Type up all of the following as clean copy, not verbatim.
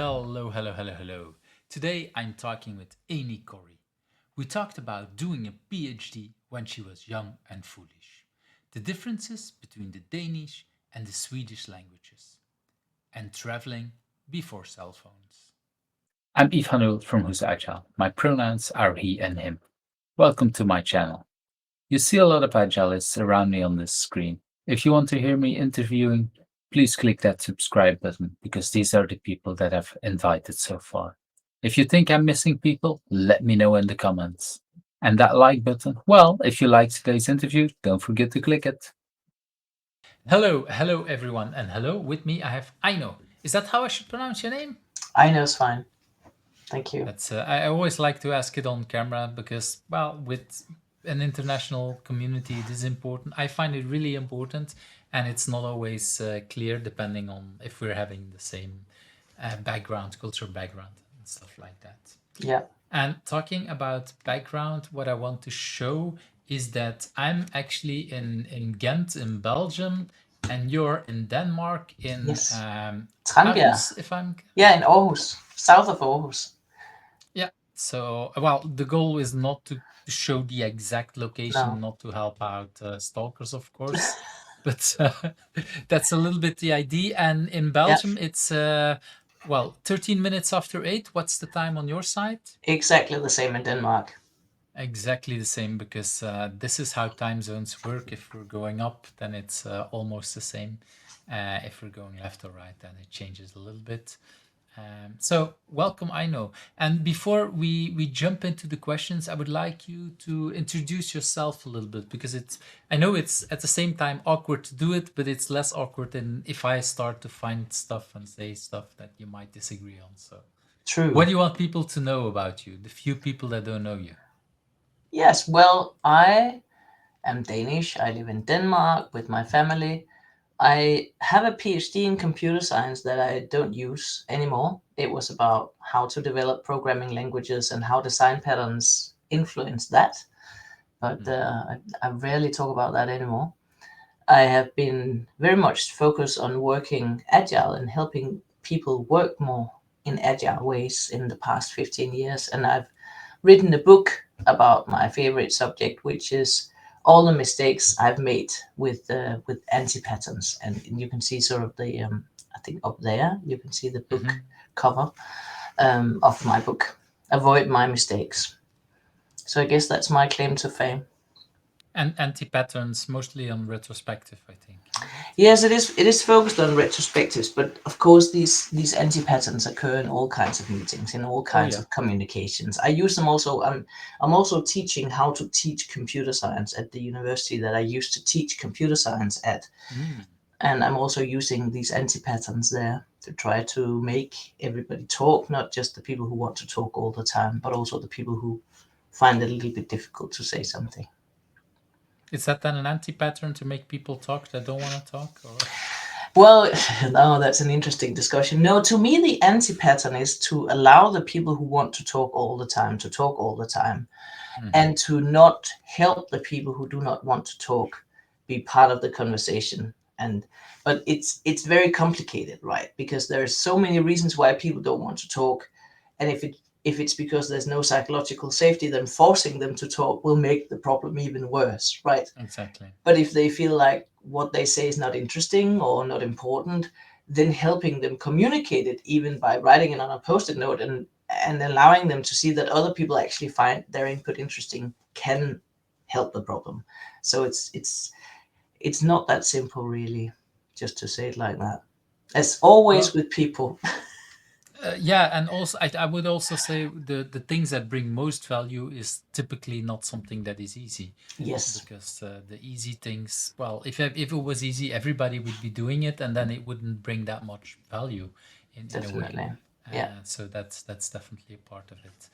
Hello, hello, hello, hello. Today I'm talking with Aino Corry. We talked about doing a PhD when she was young and foolish, the differences between the Danish and the Swedish languages, and traveling before cell phones. I'm Ivanul from Who's Agile. My pronouns are he and him. Welcome to my channel. You see a lot of agilists around me on this screen. If you want to hear me interviewing, please click that subscribe button because these are the people that I've invited so far. If you think I'm missing people, let me know in the comments. And that like button, well, if you liked today's interview, don't forget to click it. Hello, hello everyone, and hello with me I have Aino. Is that how I should pronounce your name? Aino's fine. Thank you. That's I always like to ask it on camera because, well, with an international community, it is important. I find it really important, and it's not always clear depending on if we're having the same background, cultural background, and stuff like that. Yeah. And talking about background, what I want to show is that I'm actually in Ghent in Belgium, and you're in Denmark in Yes. Tranbjerg. Aarhus, if I'm Yeah, in Aarhus, south of Aarhus. Yeah. So, well, the goal is not to show the exact location, No. not to help out stalkers, of course, but that's a little bit the idea. And in Yeah, Belgium, it's well, 13 minutes after 8. What's the time on your side? exactly the same in Denmark. Exactly the same, because this is how time zones work. If we're going up, then it's almost the same. If we're going left or right, then it changes a little bit. So welcome, Aino. And before we jump into the questions, I would like you to introduce yourself a little bit, because I know it's at the same time awkward to do it, but it's less awkward than if I start to find stuff and say stuff that you might disagree on. So what True. do you want people to know about you, the few people that don't know you? Yes, well, I am Danish. I live in Denmark with my family. I have a PhD in computer science that I don't use anymore. It was about how to develop programming languages and how design patterns influence that. But I rarely talk about that anymore. I have been very much focused on working agile and helping people work more in agile ways in the past 15 years. And I've written a book about my favorite subject, which is all the mistakes I've made with anti patterns. And you can see sort of the I think up there you can see the book Mhm. cover of my book. Avoid my mistakes. So I guess that's my claim to fame. And anti-patterns, mostly on retrospective, I think. Right? Yes, it is. It is focused on retrospectives, but of course, these anti-patterns occur in all kinds of meetings, in all Oh kinds yeah. of communications. I use them also. I'm also teaching how to teach computer science at the university that I used to teach computer science at, Mm. and I'm also using these anti-patterns there to try to make everybody talk, not just the people who want to talk all the time, but also the people who find it a little bit difficult to say something. Is that then an anti-pattern to make people talk that don't want to talk, or? Well, no, that's an interesting discussion. No, to me, the anti pattern is to allow the people who want to talk all the time to talk all the time, Mhm. and to not help the people who do not want to talk be part of the conversation. And but it's very complicated, right? Because there are so many reasons why people don't want to talk, and if it's because there's no psychological safety, then forcing them to talk will make the problem even worse, right? Exactly. But if they feel like what they say is not interesting or not important, then helping them communicate it, even by writing it on a post-it note and allowing them to see that other people actually find their input interesting, can help the problem. So it's not that simple, really, just to say it like that. As always Well, with people. yeah, and also I would also say the things that bring most value is typically not something that is easy, Yes, because the easy things, well, if it was easy, everybody would be doing it, and then it wouldn't bring that much value in a way. definitely. Yeah. So that's definitely a part of it.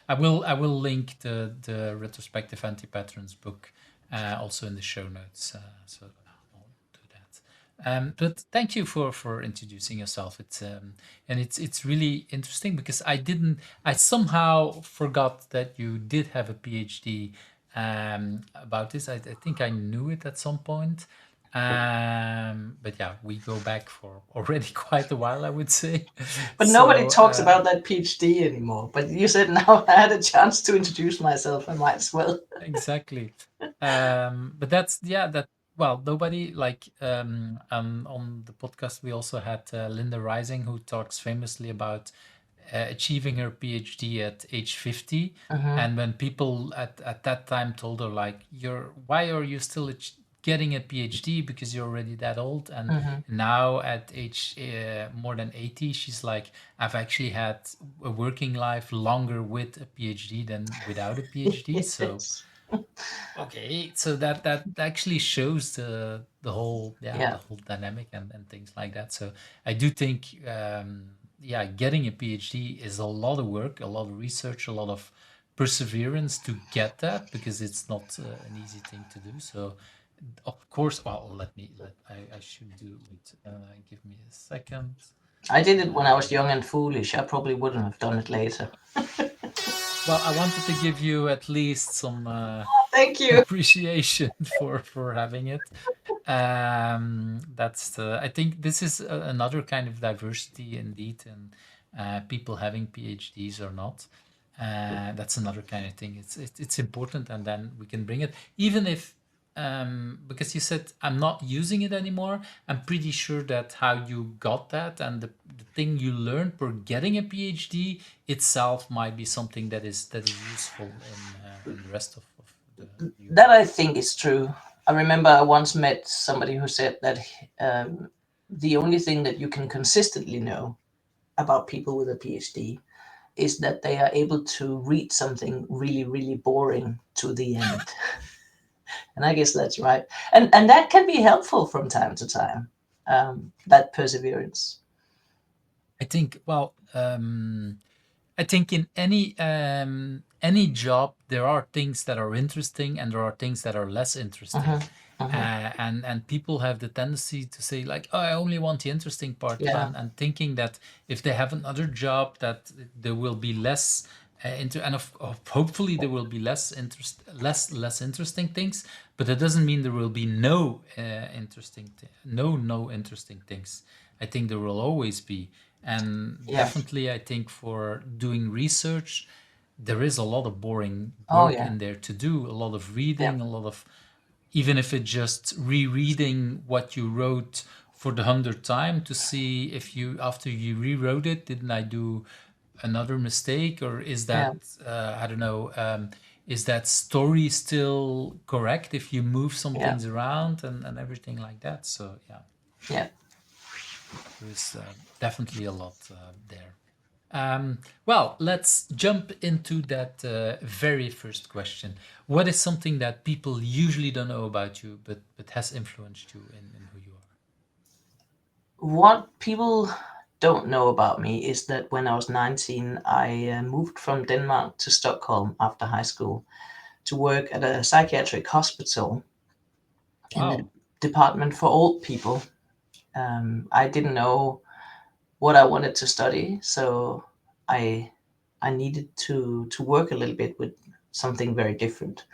I will link the retrospective anti patterns book also in the show notes. So I'll do that. But thank you for introducing yourself. It's really interesting, because I somehow forgot that you did have a PhD about this. I think I knew it at some point, But yeah, we go back for already quite a while, I would say. But nobody So talks about that PhD anymore. But you said now I had a chance to introduce myself. I might as well. exactly. But that's yeah, that well, nobody like on the podcast we also had Linda Rising, who talks famously about achieving her PhD at age 50. Hmm. And when people at that time told her like, "You're why are you still getting a PhD because you're already that old?" And Hmm. now at age more than 80, she's like, "I've actually had a working life longer with a PhD than without a PhD." So Yes. okay, so that actually shows the whole yeah Yeah. the whole dynamic and things like that. So I do think yeah, getting a PhD is a lot of work, a lot of research, a lot of perseverance to get that because it's not an easy thing to do. So of course, well, I should do it. Give me a second. I did it when I was Um, young and foolish. I probably wouldn't have done it later. well, I wanted to give you at least some Thank you. appreciation for having it. That's the, I think this is another kind of diversity indeed, and people having PhDs or not. That's another kind of thing. It's important, and then we can bring it, even if because you said I'm not using it anymore. I'm pretty sure that how you got that and the thing you learned for getting a PhD itself might be something that is useful in the rest of the human That I life. think is true. I remember I once met somebody who said that the only thing that you can consistently know about people with a PhD is that they are able to read something really, really boring to the end. And I guess that's right. And that can be helpful from time to time. That perseverance. I think well, I think in any job there are things that are interesting and there are things that are less interesting. Hmm. Hmm. And people have the tendency to say like, oh, I only want the interesting part, Yeah, and thinking that if they have another job that there will be less and of hopefully there will be less interesting things, but that doesn't mean there will be no no interesting things. I think there will always be, and yeah. definitely I think for doing research there is a lot of boring Oh, work yeah. in there to do, a lot of Yeah, reading, a lot of, even if it's just rereading what you wrote for the 100th time to see if you, after you rewrote it, didn't I do another mistake, or is yeah, that I don't know, is that story still correct if you move some yeah, things around and everything like that. So yeah, yeah. there is definitely a lot there. Well, let's jump into that very first question. What is something that people usually don't know about you, but has influenced you in who you are? What people don't know about me is that when I was 19, I moved from Denmark to Stockholm after high school to work at a psychiatric hospital in the Wow. department for old people. I didn't know what I wanted to study, so I I needed to work a little bit with something very different,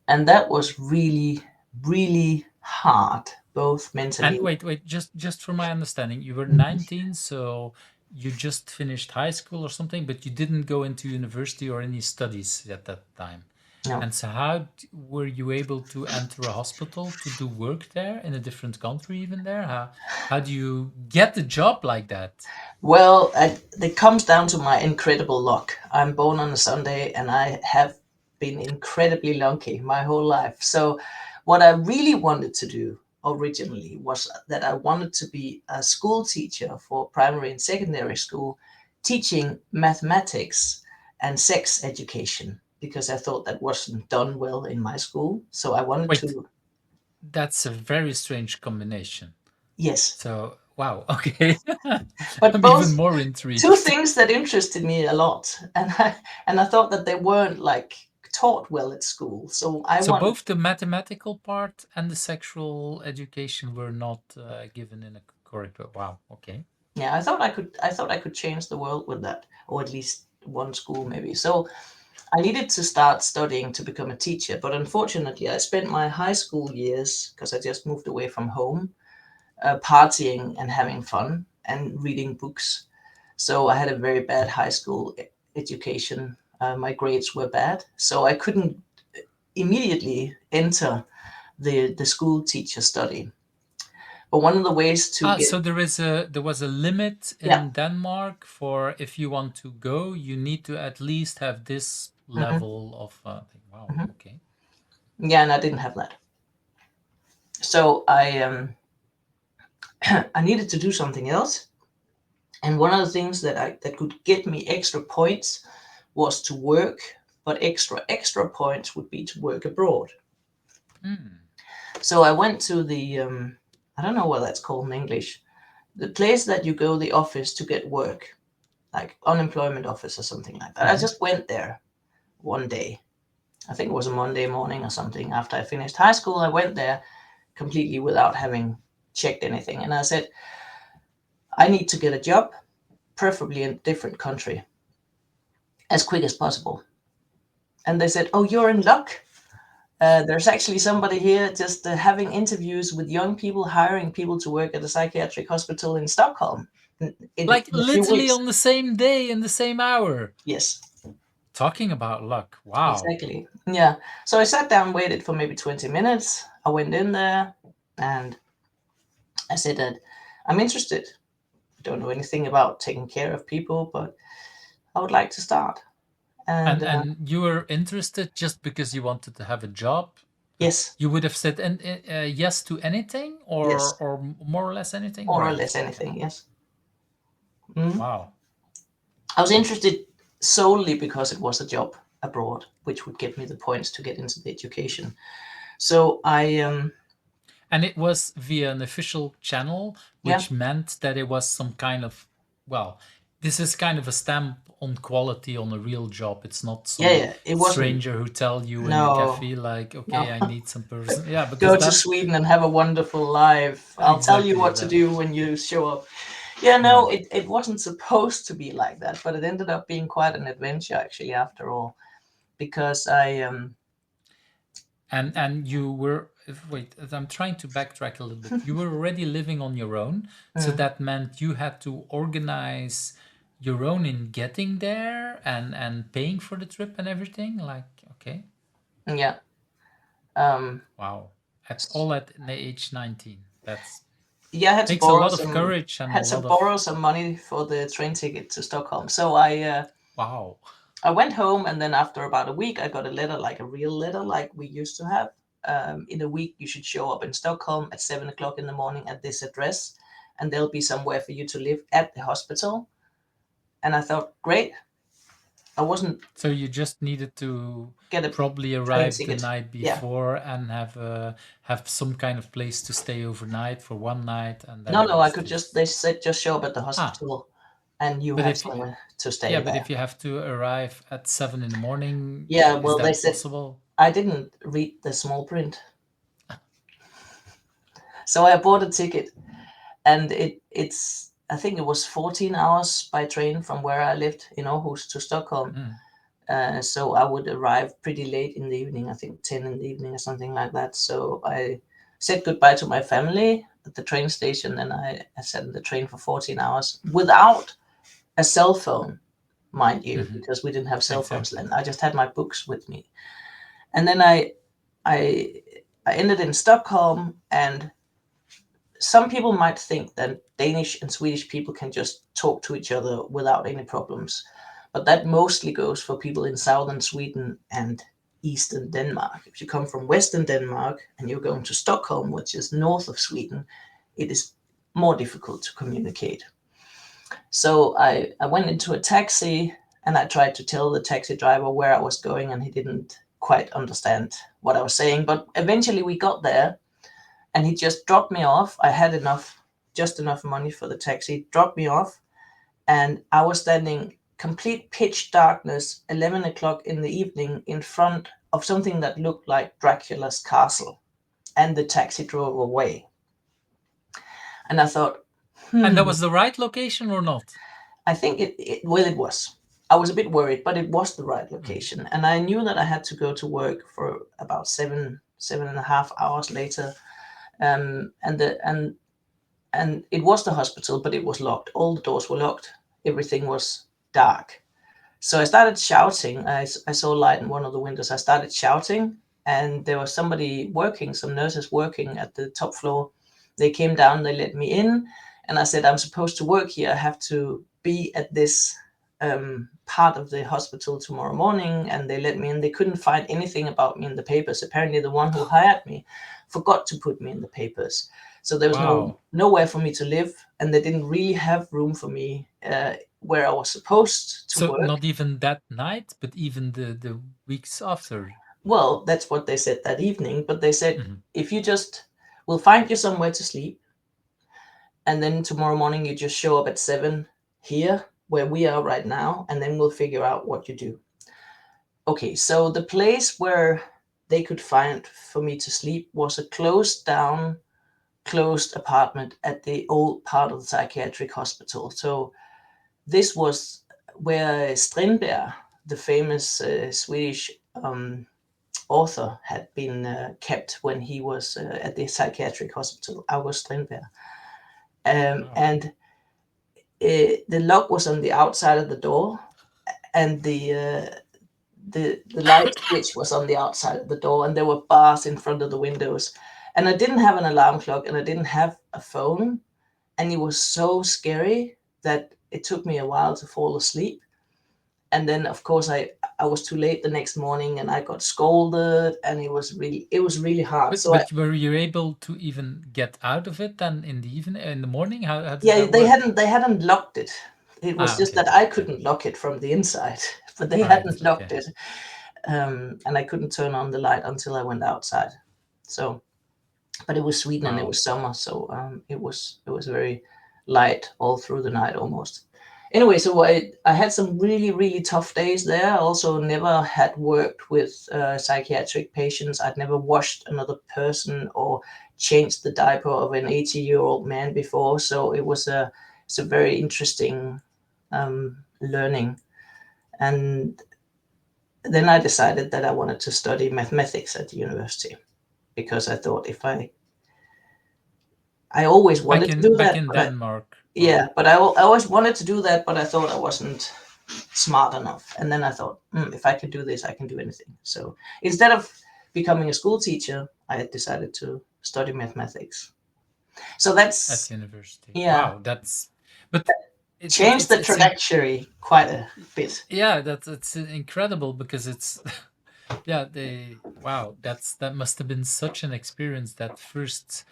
and that was really really hard, both And mentally. wait, just for my understanding, you were 19, so you just finished high school or something, but you didn't go into university or any studies at that time. No. And so how were you able to enter a hospital to do work there in a different country even there? How do you get the job like that? Well, it comes down to my incredible luck. I'm born on a Sunday and I have been incredibly lucky my whole life. So, what I really wanted to do originally was that I wanted to be a school teacher for primary and secondary school, teaching mathematics and sex education because I thought that wasn't done well in my school. So, I wanted Wait, to, that's a very strange combination. yes, So, wow, okay. but I'm even both more two intrigued. things that interested me a lot, and I thought that they weren't like taught well at school. So I So wanted, both the mathematical part and the sexual education were not given in a correct way. Wow, okay. yeah, I thought I could change the world with that, or at least one school maybe. So I needed to start studying to become a teacher, but unfortunately, I spent my high school years, because I just moved away from home, partying and having fun and reading books. So I had a very bad high school education. My grades were bad, so I couldn't immediately enter the school teacher study. But one of the ways to Ah, get, so there was a limit yeah, in Denmark for if you want to go, you need to at least have this hmm level of thing. Wow, hmm okay. yeah, and I didn't have that. So I needed to do something else. And one of the things that could get me extra points was to work, but extra points would be to work abroad. Hmm. So I went to the I don't know what that's called in English. The place that you go, the office to get work, like unemployment office or something like that. I Mhm. just went there one day. I think it was a Monday morning or something. After I finished high school, I went there completely without having checked anything. And I said, I need to get a job, preferably in a different country, as quick as possible. And they said, "Oh, you're in luck. There's actually somebody here just having interviews with young people, hiring people to work at a psychiatric hospital in Stockholm Like in a few literally weeks." on the same day in the same hour. Yes, Talking about luck. Wow. exactly. Yeah. So I sat down, waited for maybe 20 minutes. I went in there and I said that I'm interested. I don't know anything about taking care of people, but I would like to start. And And you were interested just because you wanted to have a job? yes, You would have said yes to anything yes, or more or less anything? more or Right. less Okay. anything. Yes. Mhm. Wow. I was interested solely because it was a job abroad, which would give me the points to get into the education. So And it was via an official channel, yeah, which meant that it was some kind of, well, this is kind of a stamp on quality on a real job. It's not yeah, some yeah. It wasn't. stranger who tell you in a No, cafe like, no. okay, I need some person. Yeah, because Go to that Sweden and have a wonderful life. I'll tell you exactly what to that. do when you show up. Yeah, Yeah. no, it wasn't supposed to be like that, but it ended up being quite an adventure actually after all, because And you were wait, I'm trying to backtrack a little bit. You were already living on your own, so mm, that meant you had to organize your own in getting there and paying for the trip and everything. Like, okay, yeah, um, wow, at all at the age 19. That's yeah, I had to takes a borrow lot of some courage and a had to lot of borrow some money for the train ticket to Stockholm. So wow. I went home, and then after about a week, I got a letter, like a real letter, like we used to have. In a week, you should show up in Stockholm at 7 o'clock in the morning at this address, and there'll be somewhere for you to live at the hospital. And I thought, great. I wasn't So you just needed to get a probably train arrive the ticket. night Yeah. before and have some kind of place to stay overnight for one night, and then No, it no, I was could just, just they said, just show up at the ah. hospital and you But have if you, somewhere to yeah, stay but there. if you have to arrive at 7 in the morning, Yeah, is well, they that said possible? I didn't read the small print. So I bought a ticket, and I think it was 14 hours by train from where I lived in Aarhus to Stockholm. Mm. So I would arrive pretty late in the evening, I think 10 in the evening or something like that. So I said goodbye to my family at the train station, and I sat in the train for 14 hours without a cell phone, mind you, Hmm. because we didn't have cell phones Exactly. then. I just had my books with me. And then I I ended in Stockholm, and some people might think that Danish and Swedish people can just talk to each other without any problems, but that mostly goes for people in southern Sweden and eastern Denmark. If you come from western Denmark and you're going to Stockholm, which is north of Sweden, it is more difficult to communicate. So I went into a taxi and I tried to tell the taxi driver where I was going, and he didn't quite understand what I was saying. But eventually we got there, and he just dropped me off. I had just enough money for the taxi, dropped me off, and I was standing complete pitch darkness, 11 o'clock in the evening, in front of something that looked like Dracula's castle, and the taxi drove away. And I thought, And that hmm, was the right location or not? I think well, it was. I was a bit worried, but it was the right Mm. location, and I knew that I had to go to work for about 7.5 hours later. And the and it was the hospital, but it was locked. All the doors were locked. Everything was dark. So I started shouting. I saw light in one of the windows. I started shouting, and there was somebody working, some nurses working at the top floor. They came down, they let me in, and I said, I'm supposed to work here. I have to be at this part of the hospital tomorrow morning. And they let me in. They couldn't find anything about me in the papers. Apparently, the one who hired me forgot to put me in the papers. So there was Wow. nowhere for me to live, and they didn't really have room for me where I was supposed to So work. not even that night, but even the weeks after. Well, that's what they said that evening, but they said, Mhm. if you just, we'll find you somewhere to sleep, and then tomorrow morning you just show up at 7 here, where we are right now, and then we'll figure out what you do. Okay, so the place where they could find for me to sleep was a closed down, closed apartment at the old part of the psychiatric hospital. So this was where Strindberg, the famous Swedish author, had been kept when he was at the psychiatric hospital, August Strindberg. Wow. And the lock was on the outside of the door, and the light switch was on the outside of the door, and there were bars in front of the windows. And I didn't have an alarm clock, and I didn't have a phone, and it was so scary that it took me a while to fall asleep. And then of course I was too late the next morning, and I got scolded, and it was really hard. But So I, but were you able to even get out of it then in the evening, in the morning? How did yeah, that they work? hadn't locked it. It was Ah, just okay. that I Okay. couldn't lock it from the inside, but they Right. hadn't locked Okay. it. And I couldn't turn on the light until I went outside. So, but it was Sweden and it Wow. was summer, so it was very light all through the night almost. Anyway, so I had some really tough days there. I also never had worked with psychiatric patients. I'd never washed another person or changed the diaper of an 80-year-old man before, so it's a very interesting learning. And then I decided that I wanted to study mathematics at the university, because I thought, if I always Back wanted to in do back that, in but Denmark, or yeah, but I always wanted to do that, but I thought I wasn't smart enough. And then I thought, if I could do this, I can do anything. So instead of becoming a school teacher, I had decided to study mathematics. So at that's, university. yeah, Wow, that's but changed the it's trajectory quite a bit. yeah, that's it's incredible because it's yeah, they wow, that must have been such an experience that first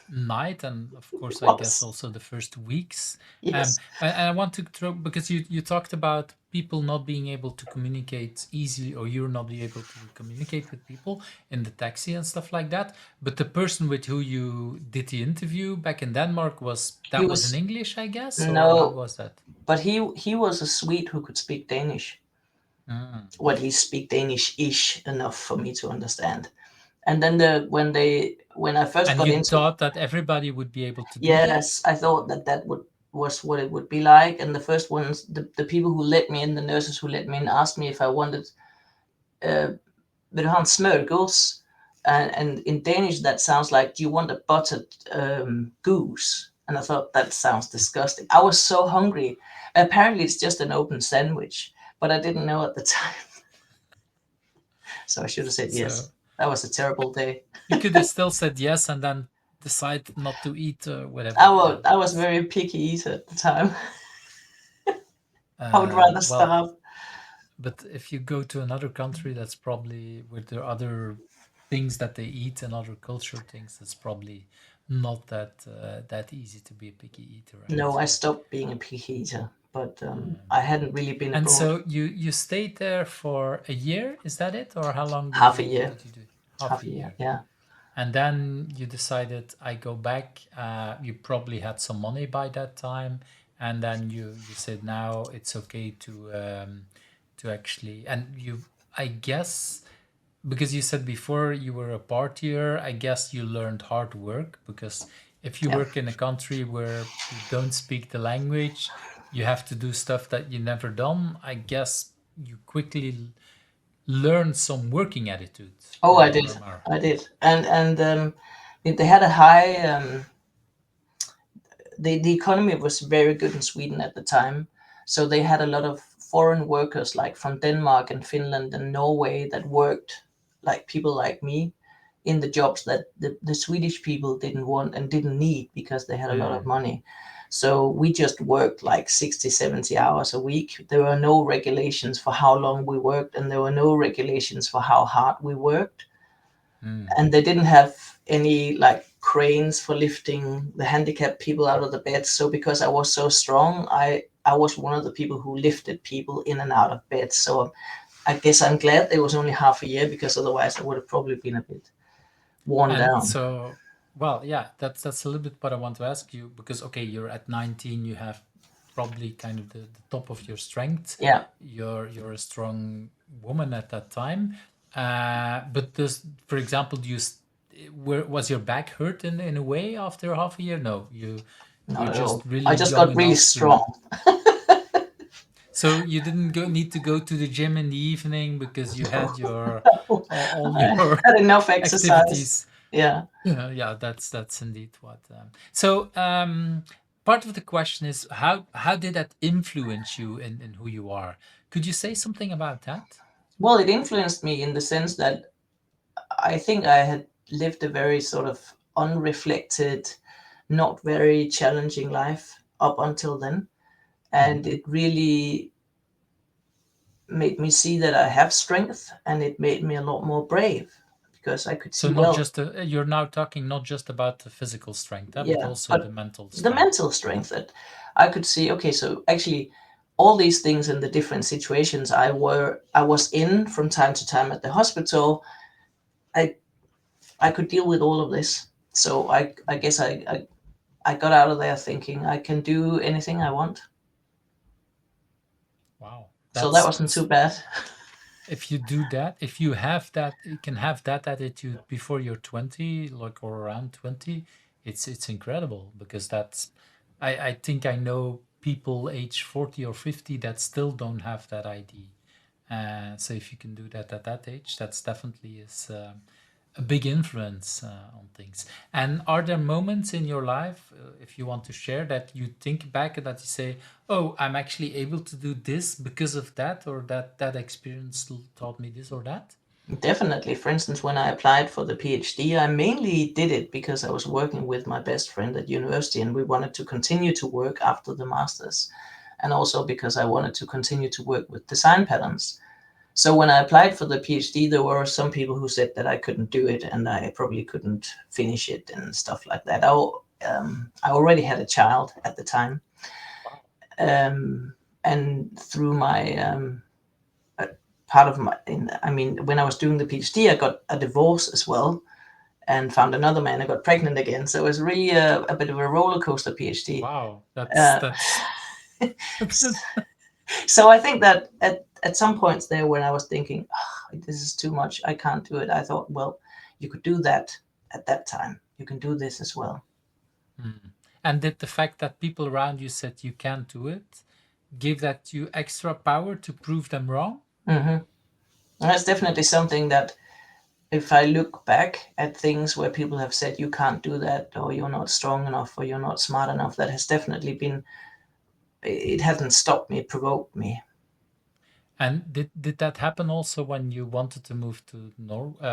night, and of It course I guess was, also the first weeks. yes. And I want to throw, because you talked about people not being able to communicate easily, or you're not be able to communicate with people in the taxi and stuff like that. But the person with who you did the interview back in Denmark, was He that was in was, English, I guess, or how no, was that? but he was a Swede who could speak Danish, Mm. or at least speak Danish-ish enough for me to understand. And then when I first And got you into, thought that everybody would be able to do that? yes, I thought that was what it would be like. And the first ones, the people who let me in, the nurses who let me in, asked me if I wanted, uh, vil du ha en smørgås? And in Danish that sounds like, do you want a buttered goose? And I thought, that sounds disgusting. I was so hungry. Apparently it's just an open sandwich, but I didn't know at the time. So I should have said So yes. That was a terrible day. you could have still said yes and then decide not to eat or I whatever. was Yeah, I was that's very picky eater at the time. I would rather well. starve. But if you go to another country, that's probably with the other things that they eat and other culture things. That's probably not that easy to be a picky eater, right? No, I So. stopped being a picky eater, but Um, I hadn't really been and abroad. so you stayed there for a year, is that it, or how long did Half a you year. did you do? Half Half a a year, year. yeah. And then you decided, I go back. You probably had some money by that time, and then you said now it's okay to actually, and you, I guess, because you said before you were a partier, I guess you learned hard work, because if you Yeah. work in a country where you don't speak the language, you have to do stuff that you never done, I guess you quickly learn some working attitudes. Oh, I did. I did. And they had a high the economy was very good in Sweden at the time. So they had a lot of foreign workers like from Denmark and Finland and Norway that worked like people like me in the jobs that the Swedish people didn't want and didn't need because they had a lot of money. So we just worked like 60, 70 hours a week. There were no regulations for how long we worked, and there were no regulations for how hard we worked. And they didn't have any like cranes for lifting the handicapped people out of the bed. So because I was so strong, I was one of the people who lifted people in and out of bed. So I guess I'm glad it was only half a year, because otherwise I would have probably been a bit worn And down. so, well, yeah, that's a little bit what I want to ask you, because okay, you're at 19, you have probably kind of the top of your strength. Yeah. You're a strong woman at that time. But this, for example, was your back hurt in a way after half a year? No, Not you're at just all. really I just young got really enough to. strong. So you didn't need to go to the gym in the evening because you had your all I your had enough exercise. activities. Yeah. Yeah, yeah, that's indeed what. So part of the question is how did that influence you in who you are? Could you say something about that? Well, it influenced me in the sense that I think I had lived a very sort of unreflected, not very challenging life up until then. And Mhm. it really made me see that I have strength, and it made me a lot more brave because I could So see, not well, just you're now talking not just about the physical strength, but yeah, also the but mental the strength. mental strength that I could see, okay, so actually all these things and the different situations I was in from time to time at the hospital, I I could deal with all of this. So I guess I got out of there thinking I can do anything I want. Wow, So that wasn't too bad. if you do that, if you have that, you can have that attitude before you're 20, like or around 20, it's incredible because I think I know people age 40 or 50 that still don't have that ID. So if you can do that at that age, that's definitely is a big influence on things. And are there moments in your life, if you want to share, that you think back and that you say, "Oh, I'm actually able to do this because of that, or that experience taught me this or that"? Definitely. For instance, when I applied for the PhD, I mainly did it because I was working with my best friend at university and we wanted to continue to work after the master's. And also because I wanted to continue to work with design patterns. So when I applied for the PhD, there were some people who said that I couldn't do it and I probably couldn't finish it and stuff like that. I already had a child at the time. Wow. And through my part of my, I mean, when I was doing the PhD, I got a divorce as well and found another man. I got pregnant again. So it was really a bit of a roller coaster PhD. Wow, Uh, that's so I think that at some points there when I was thinking, oh, this is too much, I can't do it, I thought, well, you could do that at that time. You can do this as well. Mm. And did the fact that people around you said you can't do it give that you extra power to prove them wrong? Mm-hmm. That's definitely something that if I look back at things where people have said you can't do that, or you're not strong enough, or you're not smart enough, that has definitely been, it hasn't stopped me, it provoked me. And did that happen also when you wanted to move to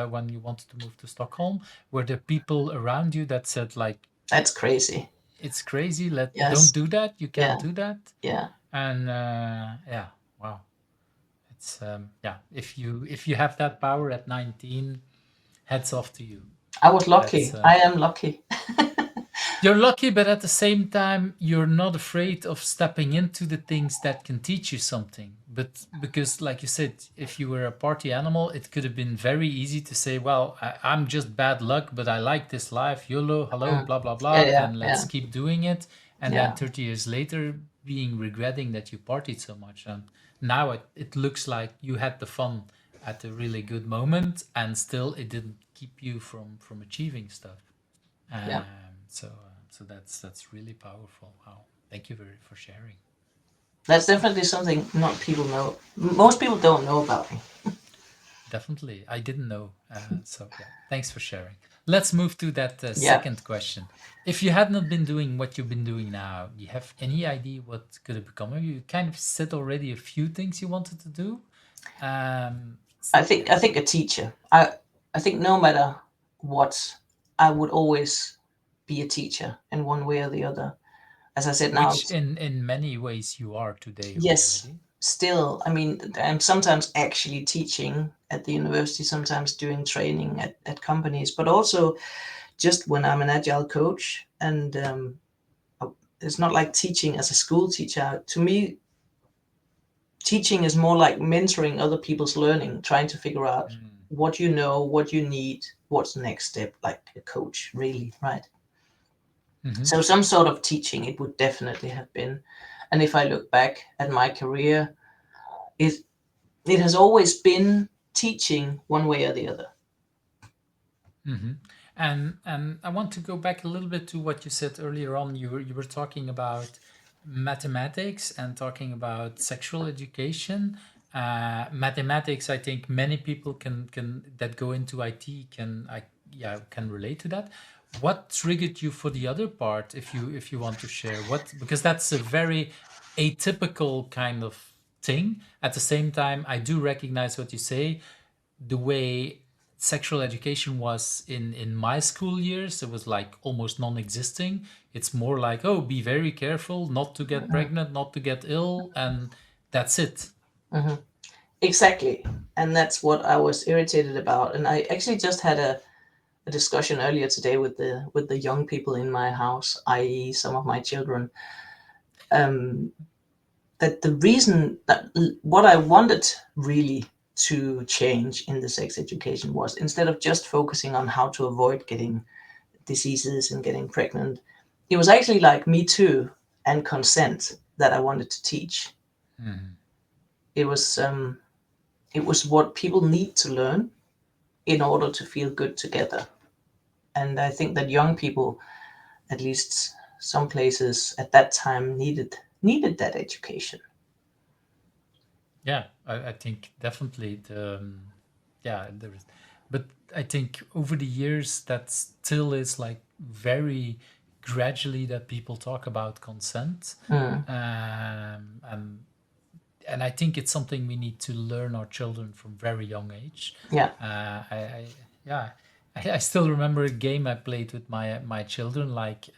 when you wanted to move to Stockholm? Were there people around you that said like That's crazy. it's crazy, don't Yes. do that, you Yeah. can't do that? Yeah. And yeah, wow. It's yeah, if you have that power at 19, heads off to you. I was That's lucky. I am lucky. You're lucky, but at the same time, you're not afraid of stepping into the things that can teach you something. But because, like you said, if you were a party animal, it could have been very easy to say, well, I'm just bad luck, but I like this life, YOLO, hello, Mm. blah, blah, Yeah. blah, Yeah. and let's Yeah. keep doing it. And then Yeah. 30 years later, being regretting that you partied so much. And now it looks like you had the fun at a really good moment, and still it didn't keep you from achieving stuff. Yeah. So so that's really powerful. Wow, thank you very for sharing. That's definitely something not people know. Most people don't know about me. Definitely. I didn't know. So, yeah, thanks for sharing. Let's move to that Yeah. second question. If you had not been doing what you've been doing now, do you have any idea what could have become of you? You kind of said already a few things you wanted to do. Um, I think a teacher. I think no matter what, I would always be a teacher in one way or the other. As I said now, which in many ways you are today yes, already. still, I mean, I'm sometimes actually teaching at the university, sometimes doing training at companies, but also just when I'm an agile coach. And it's not like teaching as a school teacher. To me, teaching is more like mentoring other people's learning, trying to figure out Mm. what you know, what you need, what's the next step, like a coach, really, right? Hmm. So some sort of teaching it would definitely have been. And if I look back at my career, it it has always been teaching one way or the other. Hmm. And I want to go back a little bit to what you said earlier on. You were talking about mathematics and talking about sexual education. Mathematics, I think many people can that go into IT can relate to that. What triggered you for the other part, if you want to share? What, because that's a very atypical kind of thing. At the same time, I do recognize what you say. The way sexual education was in my school years, it was like almost non-existing. It's more like, oh, be very careful not to get Mhm, pregnant, not to get ill, and that's it. mhm. Exactly, and that's what I was irritated about. And I actually just had a discussion earlier today with the young people in my house, i.e., some of my children. Um, that the reason that what I wanted really to change in the sex education was, instead of just focusing on how to avoid getting diseases and getting pregnant, it was actually like Me Too and consent that I wanted to teach. Mhm. It was it was what people need to learn in order to feel good together. And I think that young people, at least some places at that time, needed that education. Yeah, I think definitely yeah, there is, but I think over the years that still is like very gradually that people talk about consent. Mm, And I think it's something we need to learn our children from very young age. yeah. Yeah, I still remember a game I played with my children. Like,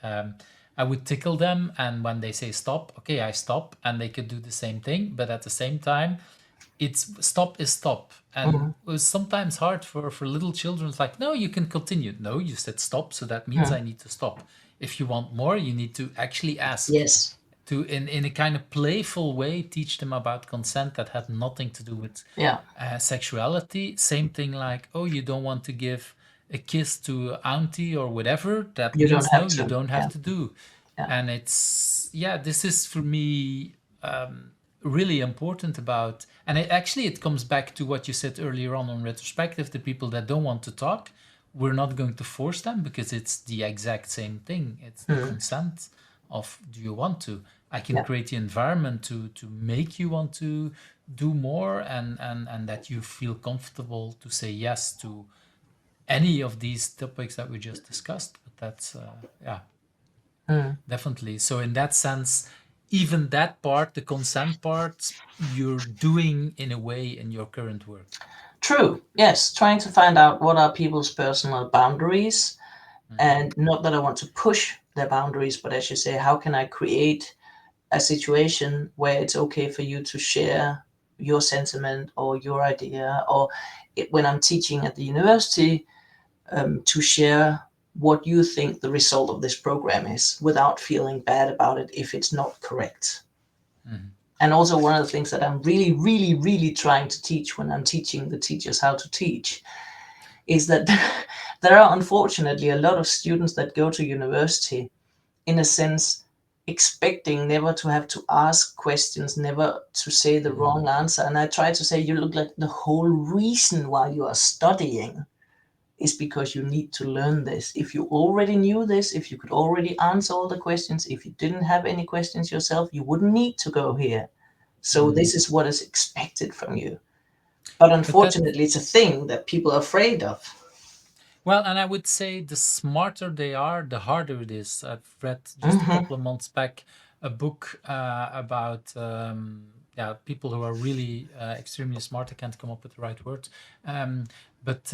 I would tickle them, and when they say stop, okay, I stop, and they could do the same thing. But at the same time, it's stop is stop, and Mm, it was sometimes hard for little children. It's like, no, you can continue. No, you said stop, so that means mm. I need to stop. If you want more, you need to actually ask, Yes. to in a kind of playful way teach them about consent that had nothing to do with Yeah. sexuality. Same thing like, oh, you don't want to give a kiss to auntie or whatever, that You don't means have no, you to. don't have Yeah. to do. Yeah. And it's, yeah, this is for me really important about, and it comes back to what you said earlier on retrospective. The people that don't want to talk, we're not going to force them, because it's the exact same thing. It's the Mm, consent of, do you want to? I can yeah. create the environment to make you want to do more, and that you feel comfortable to say yes to any of these topics that we just discussed. But that's yeah, Mm. definitely. So in that sense, even that part, the consent part, you're doing in a way in your current work. True. Yes. Trying to find out what are people's personal boundaries, Hmm. and not that I want to push their boundaries, but as you say, how can I create a situation where it's okay for you to share your sentiment or your idea, or when I'm teaching at the university, to share what you think the result of this program is without feeling bad about it if it's not correct. Hmm. And also, one of the things that I'm really, really, really trying to teach when I'm teaching the teachers how to teach is that there are unfortunately a lot of students that go to university, in a sense, expecting never to have to ask questions, never to say the Hmm. wrong answer. And I try to say, you look like the whole reason why you are studying is because you need to learn this. If you already knew this, if you could already answer all the questions, if you didn't have any questions yourself, you wouldn't need to go here. So this is what is expected from you. But But that, unfortunately, it's a thing that people are afraid of. well, and I would say the smarter they are, the harder it is. I've read just a Hmm. couple of months back a book about yeah, people who are really extremely smart. I can't come up with the right word, um, but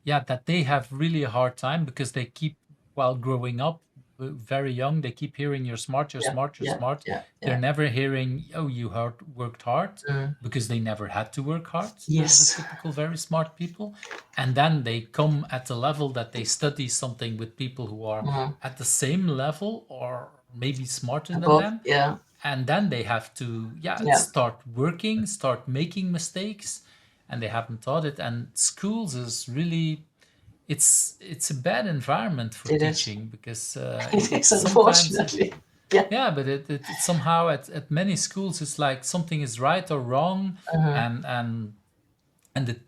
yeah, that they have really a hard time because they keep, while growing up very young, they keep hearing you're smart, you're Yeah, smart, you're yeah, smart. yeah, They're yeah. never hearing, oh, you worked hard, Mm. because they never had to work hard. The Yes. typical very smart people, and then they come at the level that they study something with people who are Mm. at the same level or maybe smarter than Above. them, Yeah, and then they have to, yeah, yeah. start working, start making mistakes, and they haven't taught it. And schools is really, it's a bad environment for It is. teaching, because It it is, sometimes it, unfortunately. Yeah. yeah, but it somehow at many schools it's like something is right or wrong, Hmm. and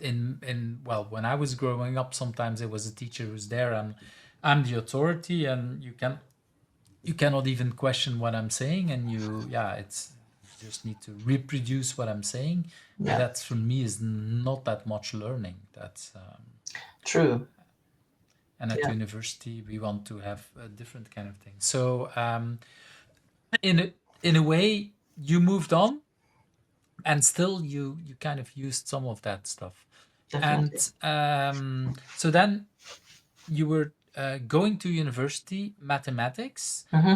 in well, when I was growing up, sometimes it was a teacher who's there and I'm the authority, and you cannot even question what I'm saying, and you, yeah, it's, you just need to reproduce what I'm saying, and Yeah. that for me is not that much learning. That's True. and at Yeah. university we want to have a different kind of thing. So in a way you moved on, and still you kind of used some of that stuff. And Definitely. so then you were going to university, mathematics. Hmm.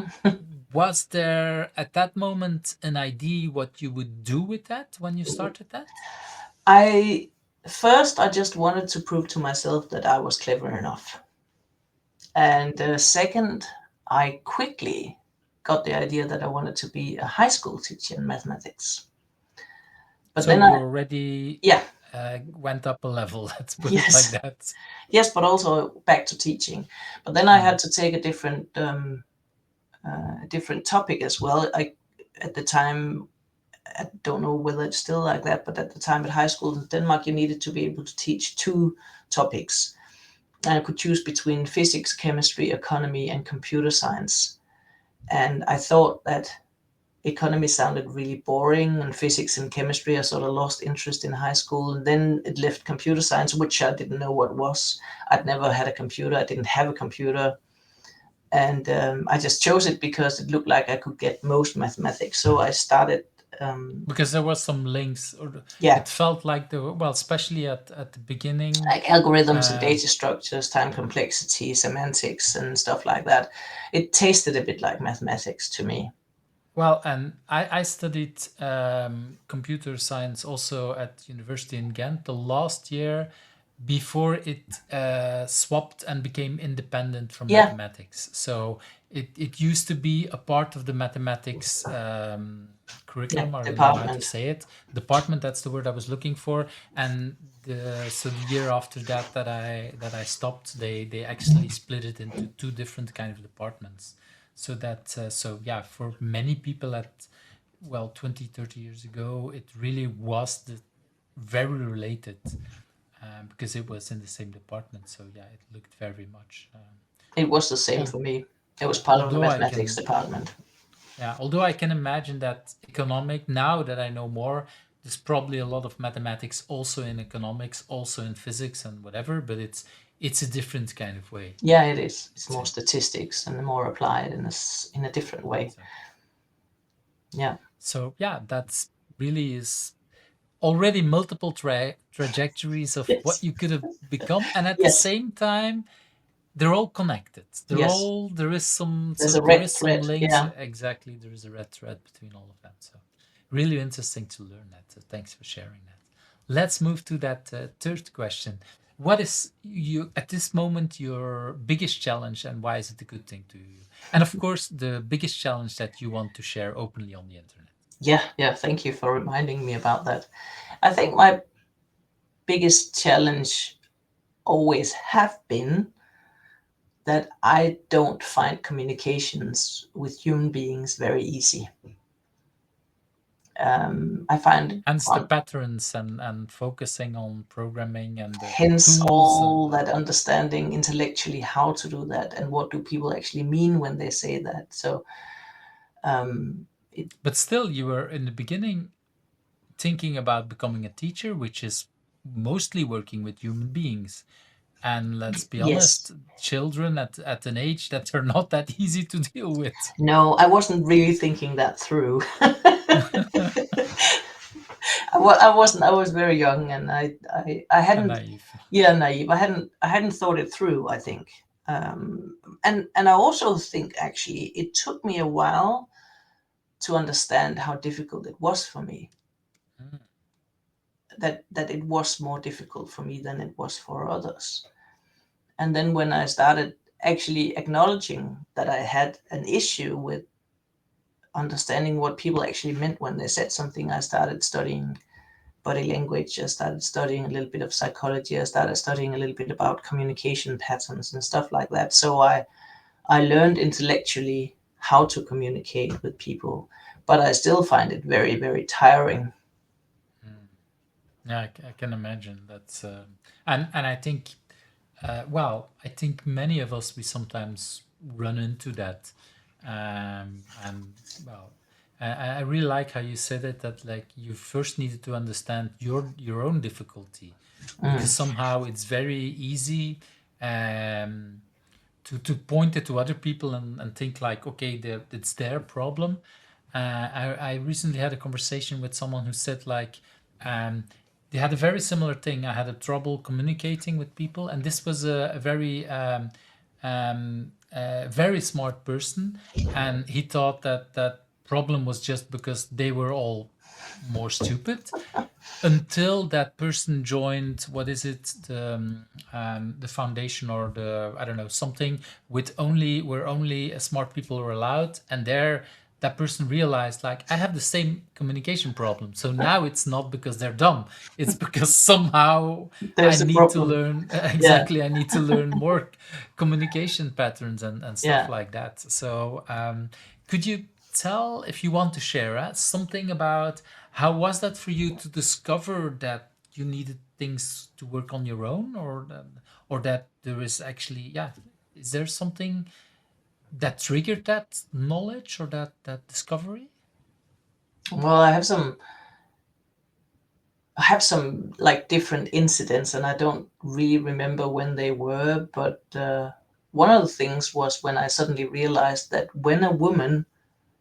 Was there at that moment an idea what you would do with that when you started that? I first I just wanted to prove to myself that I was clever enough, and second, I quickly got the idea that I wanted to be a high school teacher in mathematics. But So then you already yeah, went up a level, let's put it like yes, that. yes, but also back to teaching. But then I had Mm. to take a different topic as well. I at the time, I don't know whether it's still like that, but at the time at high school in Denmark, you needed to be able to teach two topics. And I could choose between physics, chemistry, economy, and computer science. And I thought that economy sounded really boring, and physics and chemistry I sort of lost interest in high school. And then it left computer science, which I didn't know what was. I'd never had a computer, I didn't have a computer. And I just chose it because it looked like I could get most mathematics. So I started, Because there was some links, or yeah, it felt like there were, well, especially at the beginning. like algorithms and Uh, data structures, time complexity, semantics, and stuff like that. It tasted a bit like mathematics to me. Well, and I studied computer science also at university in Ghent the last year before it swapped and became independent from Yeah, mathematics. So it used to be a part of the mathematics yeah, curriculum. I don't know how to department. say it. Department, that's the word I was looking for. And so the year after that I stopped, they actually split it into two different kind of departments, so that so yeah, for many people at, well, 20-30 years ago, it really was very related, because it was in the same department. So yeah, it looked very much It was the same yeah, for me. It was yeah, part of the mathematics department. although I can imagine that economic, now that I know more, there's probably a lot of mathematics also in economics, also in physics and whatever, but it's a different kind of way. Yeah, it is. It's It's more a, statistics and more applied in a different way. so, Yeah. so yeah, that's really is already multiple trajectories of what Yes. you could have become, and at the Yes. same time they're all connected. Yes. There is some, There's so a there red is some thread. links, Yeah. exactly, there is a red thread between all of them. So really interesting to learn that. So thanks for sharing that. Let's move to that third question. What is you at this moment your biggest challenge, and why is it a good thing to you? And of course the biggest challenge that you want to share openly on the internet. Yeah. Yeah. Thank you for reminding me about that. I think my biggest challenge always have been that I don't find communications with human beings very easy. I find Hence the on patterns and focusing on programming and the hence tools all and that understanding intellectually how to do that and what do people actually mean when they say that. So But still, you were in the beginning thinking about becoming a teacher, which is mostly working with human beings. And let's be honest, Yes. children at an age that are not that easy to deal with. No, I wasn't really thinking that through. I wasn't. I was very young, and I And hadn't. naive. Yeah, naive. I hadn't thought it through. I think, and I also think actually it took me a while to understand how difficult it was for me. Mm. That it was more difficult for me than it was for others. And then when I started actually acknowledging that I had an issue with understanding what people actually meant when they said something, I started studying body language. I started studying a little bit of psychology. I started studying a little bit about communication patterns and stuff like that. So I learned intellectually how to communicate with people, but I still find it very, very tiring. Mm. Yeah, I can imagine that's, and I think, well, I think many of us, we sometimes run into that, and well, I really like how you said it, that like you first needed to understand your own difficulty, because Mm. somehow it's very easy, um, to point it to other people and think like, okay, it's their problem. I recently had a conversation with someone who said like, um, they had a very similar thing. I had a trouble communicating with people, and this was a very very smart person, and he thought that that problem was just because they were all more stupid, until that person joined, what is it, the foundation, or the, I don't know, something with only, where only smart people are allowed, and there that person realized like, I have the same communication problem, so now it's not because they're dumb, it's because somehow I There's a need to problem. learn Yeah, exactly, I need to learn more communication patterns and stuff yeah. like that. So could you tell, if you want to share, something about how was that for you to discover that you needed things to work on your own, or that there is actually, yeah, is there something that triggered that knowledge, or that discovery? Well, I have some like different incidents, and I don't really remember when they were. But one of the things was when I suddenly realized that when a woman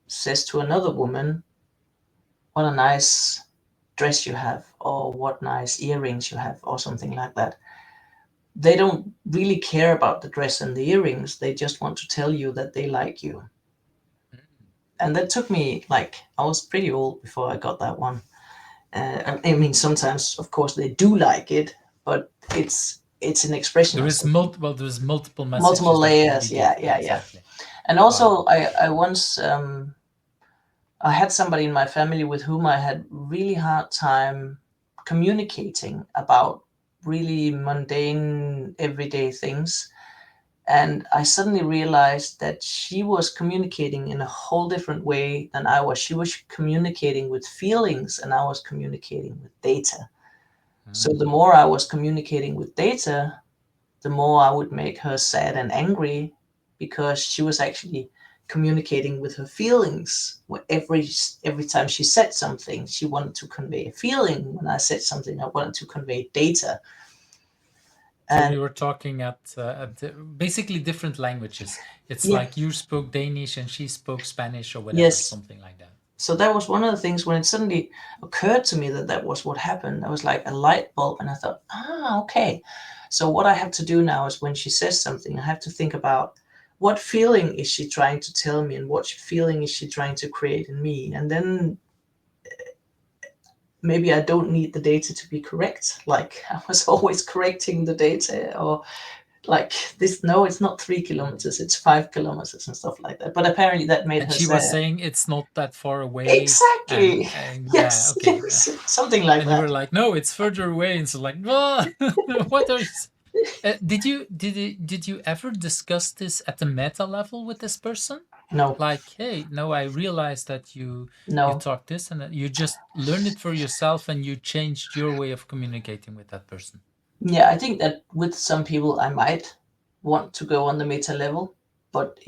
says to another woman, "What a nice dress you have," or "What nice earrings you have," or something like that, they don't really care about the dress and the earrings. They just want to tell you that they like you. And that took me, like, I was pretty old before I got that one. I mean, sometimes, of course, they do like it, but it's an expression There of is something. there's multiple Multiple messages that can be layers, yeah, given, yeah, yeah. exactly. And Wow. also, I once I had somebody in my family with whom I had really hard time communicating about really mundane, everyday things. And I suddenly realized that she was communicating in a whole different way than I was. She was communicating with feelings, and I was communicating with data. So the Mm. more I was communicating with data, the more I would make her sad and angry, because she was actually communicating with her feelings. Every time she said something, she wanted to convey a feeling. When I said something, I wanted to convey data. So And you were talking basically different languages. It's yeah, like you spoke Danish and she spoke Spanish, or whatever, yes. something like that. So that was one of the things when it suddenly occurred to me that that was what happened. I was like a light bulb, and I thought, okay. So what I have to do now is when she says something, I have to think about what feeling is she trying to tell me, and what feeling is she trying to create in me. And then maybe I don't need the data to be correct. Like I was always correcting the data, or like this, no, it's not 3 kilometers, it's 5 kilometers and stuff like that. But apparently that made And her she was sad. saying it's not that far away, Exactly. and yeah, Yes, okay, yes, something like and you were that. like, no, it's further away, and so like, oh, what are you? Did you ever discuss this at the meta level with this person? No, Like, hey, no, I realized that you no. talked this, and that you just learned it for yourself, and you changed your way of communicating with that person. Yeah, I think that with some people I might want to go on the meta level, but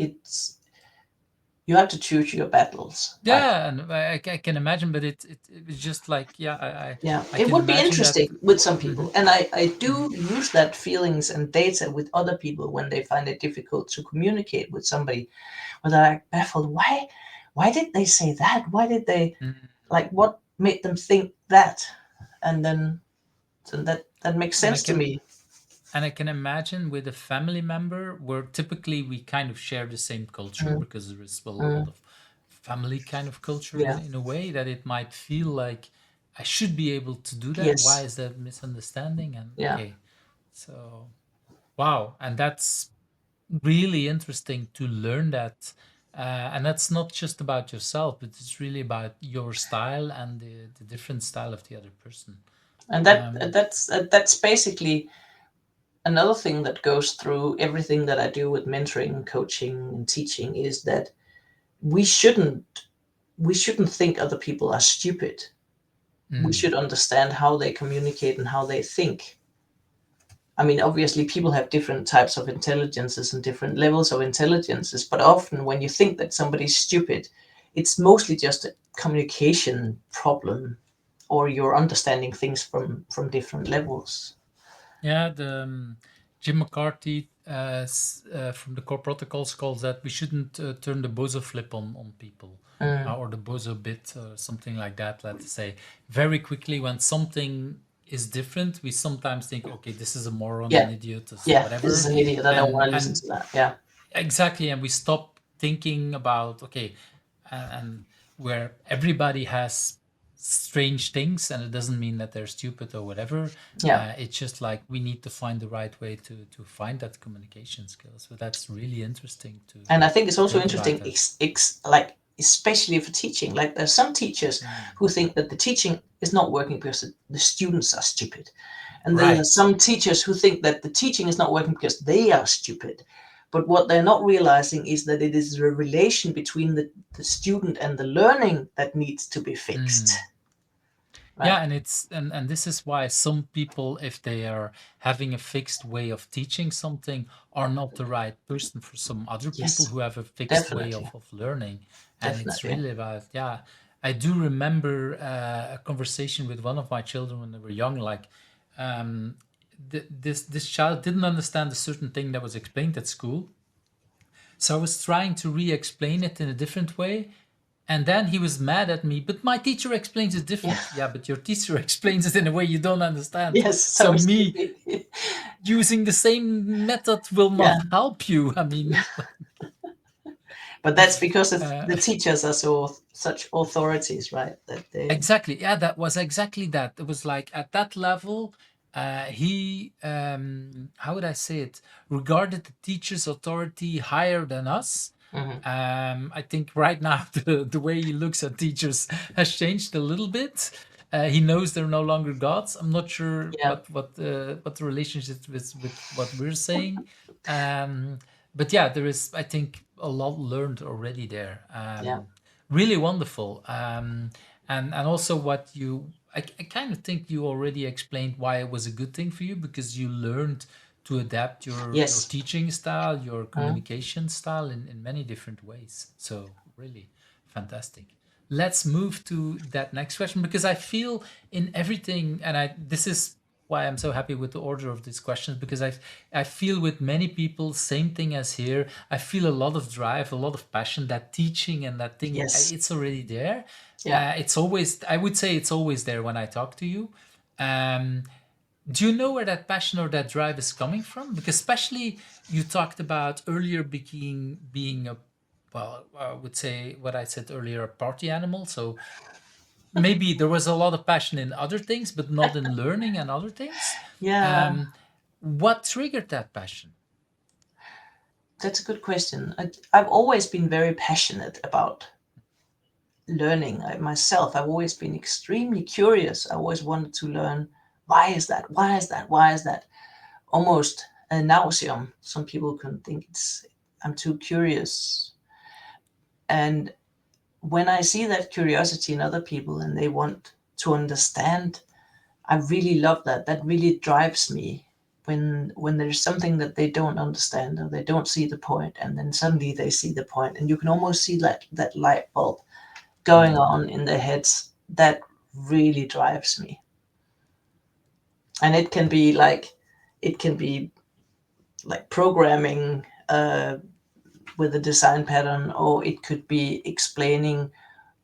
You have to choose your battles, right? Yeah, and I can imagine, but it was just like, yeah, Yeah, I it can would be imagine that. interesting with some Hmm. people, and I Hmm. do use that feelings and data with other people when they find it difficult to communicate with somebody, where they're like baffled. Why did they say that? Why did they, Hmm. like, what made them think that? And then so that makes And I sense to can me. and I can imagine with a family member where typically we kind of share the same culture Mm, because there is, well, a lot mm, of family kind of culture yeah. in a way that it might feel like I should be able to do that. Why Yes. is that misunderstanding? And Yeah. okay, so wow, and that's really interesting to learn that. And that's not just about yourself, but it's really about your style and the different style of the other person. And Um, that's basically another thing that goes through everything that I do with mentoring, coaching, and teaching is that we shouldn't we shouldn't think other people are stupid. We mm, should understand how they communicate and how they think. I mean, obviously, people have different types of intelligences and different levels of intelligences, but often when you think that somebody's stupid, it's mostly just a communication problem, or you're understanding things from different levels. yeah, the Jim McCarthy from the core protocols calls that we shouldn't turn the Bozo flip on people, Mm, or the Bozo bit, or something like that. Let's say very quickly when something is different, we sometimes think, okay, this is a moron, yeah, an idiot, or yeah. This is whatever, an idiot. I don't want to listen and to that. Yeah, exactly, and we stop thinking about, okay, and where everybody has strange things, and it doesn't mean that they're stupid or whatever. yeah. It's just like we need to find the right way to find that communication skills. But that's really interesting And I think it's to also think about interesting, that. like especially for teaching. Like there's some teachers Mm. who think that the teaching is not working because the students are stupid, and there are Right. some teachers who think that the teaching is not working because they are stupid. But what they're not realizing is that it is the relation between the student and the learning that needs to be fixed. Mm. Right? Yeah, and and this is why some people, if they are having a fixed way of teaching something, are not the right person for some other people Yes, who have a fixed way definitely, of learning. And it's definitely. really about, yeah. I do remember a conversation with one of my children when they were young. Like, um, this child didn't understand a certain thing that was explained at school, so I was trying to re-explain it in a different way. And then he was mad at me, but my teacher explains it Yeah. different. Yeah, but your teacher explains it in a way you don't understand. Yes. So So me stupid. using the same method will Yeah. not help you. I mean, But that's because uh, the teachers are such authorities, right? That they exactly. Yeah, that was exactly that. It was like at that level, he, how would I say it, regarded the teacher's authority higher than us. Mhm. I think right now the way he looks at teachers has changed a little bit. He knows they're no longer gods. I'm not sure Yeah, what the relationship is with what we're saying. Um, but yeah, there is, I think, a lot learned already there. yeah. Really wonderful. And also what you, I kind of think you already explained why it was a good thing for you, because you learned to adapt your Yes. teaching style, your Mm. communication style in many different ways. So really fantastic. Let's move to that next question, because I feel in everything, and I this is why I'm so happy with the order of these questions, because I feel with many people same thing as here. I feel a lot of drive, a lot of passion. That teaching and that thing, Yes. it's already there. Yeah. It's always, I would say, it's always there when I talk to you. Um, do you know where that passion or that drive is coming from? Because especially you talked about earlier being a, well, I would say what I said earlier, a party animal. So maybe there was a lot of passion in other things, but not in learning and other things. Yeah. Um, what triggered that passion? That's a good question. I've always been very passionate about learning. Myself, I've always been extremely curious. I always wanted to learn, why is that? Why is that? Why is that? Almost a nauseum. Some people can think it's I'm too curious. And when I see that curiosity in other people and they want to understand, I really love that. That really drives me. when there's something that they don't understand or they don't see the point, and then suddenly they see the point, and you can almost see that light bulb going Hmm. on in their heads. That really drives me. And it can be like programming with a design pattern, or it could be explaining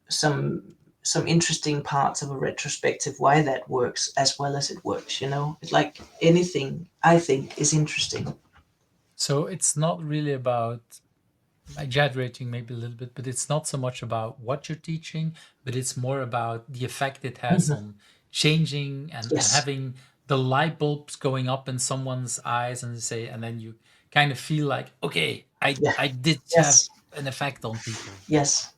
some some interesting parts of a retrospective, why that works as well as it works. It's like anything I think is interesting. So it's not really about exaggerating maybe a little bit, but it's not so much about what you're teaching, but it's more about the effect it has Mhm. on changing and Yes, having the light bulbs going up in someone's eyes and say, and then you kind of feel like, okay, yeah, I did have yes, an effect on people. yes,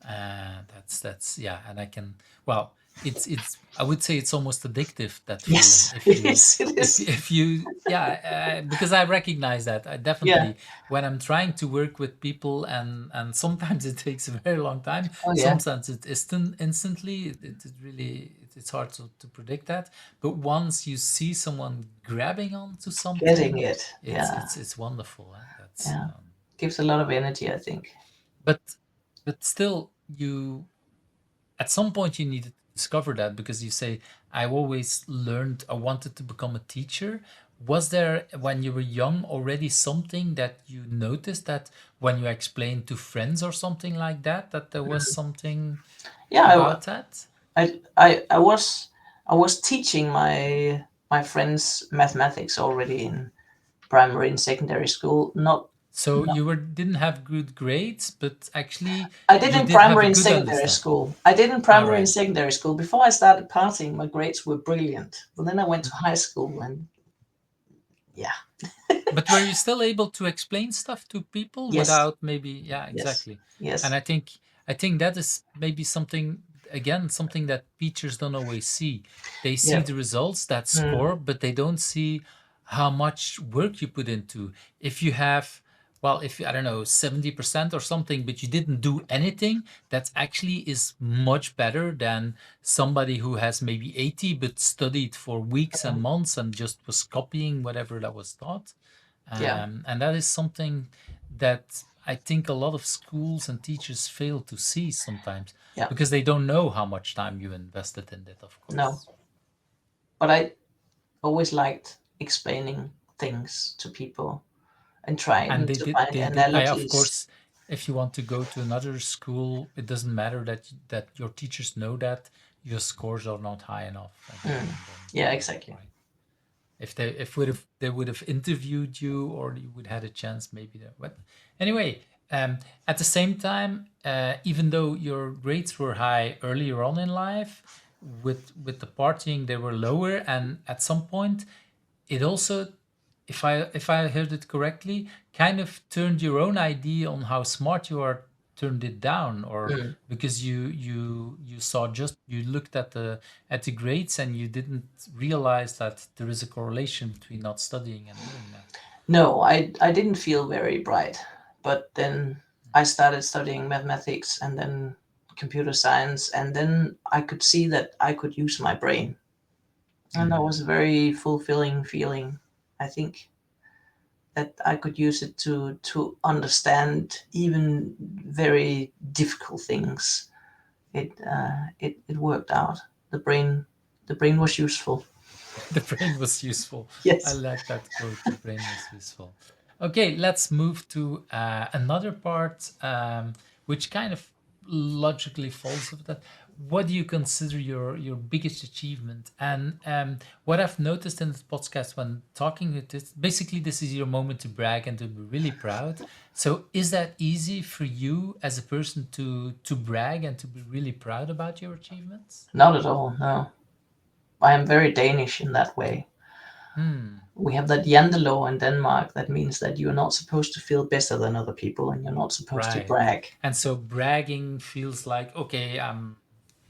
That's yeah, and I can, well, it's I would say it's almost addictive, that feeling, yes. if It you is, it is. if you yeah, because I recognize that. I Yeah. definitely, when I'm trying to work with people, and sometimes it takes a very long time, Oh yeah. sometimes it instantly, it really, it's hard to predict that. But once you see someone grabbing onto Getting something, it. Yeah, it's wonderful, huh? That's yeah. Gives a lot of energy, I think. but still, you, at some point you needed to discover that, because you say, I always learned I wanted to become a teacher. Was there, when you were young, already something that you noticed, that when you explained to friends or something like that, that there was something Yeah, about that? I was teaching my friends mathematics already in primary and secondary school. Not So you were, didn't have good grades, but actually I did you in did have a primary and good secondary understand. school. I did in All primary and right. secondary school. Before I started partying, my grades were brilliant. But then I went to Mhm. high school, and yeah, But were you still able to explain stuff to people yes, without maybe, yeah, yes, exactly. And yes, I think that is maybe something, again, something that teachers don't always see. They see yeah, the results, that mm, score, but they don't see how much work you put into. If you have, well, if I don't know, 70% or something, but you didn't do anything, that actually is much better than somebody who has maybe 80 but studied for weeks and months and just was copying whatever that was taught. yeah, And that is something that I think a lot of schools and teachers fail to see sometimes, yeah. because they don't know how much time you invested in it, of No, course. but I always liked explaining things to people and And trying to find they did. I, of analogies. course, if you want to go to another school, it doesn't matter that your teachers know that your scores are not high enough, Mm, and then yeah, yeah, exactly. right. If they would have interviewed you, or you would had a chance, maybe that. But anyway, at the same time, even though your grades were high earlier on in life, with the partying they were lower, and at some point it also, if I heard it correctly, kind of turned your own idea on how smart you are, turned it down, or Mm. because you saw, just you looked at the grades, and you didn't realize that there is a correlation between not studying and doing that. No, I didn't feel very bright, but then I started studying mathematics and then computer science, and then I could see that I could use my brain, and that Mm. was a very fulfilling feeling. I think that I could use it to understand even very difficult things. It worked out. The brain the brain was useful. The brain was useful. I Yes. like that quote. The brain was useful. Okay, let's move to another part, which kind of logically falls of that. What do you consider your biggest achievement? And what I've noticed in this podcast when talking with this, basically, this is your moment to brag and to be really proud. So, is that easy for you as a person to brag and to be really proud about your achievements? Not at all. No, I am very Danish in that way. Hmm. We have that jantelov in Denmark that means that you're not supposed to feel better than other people and you're not supposed to Right. brag. And so bragging feels like, okay,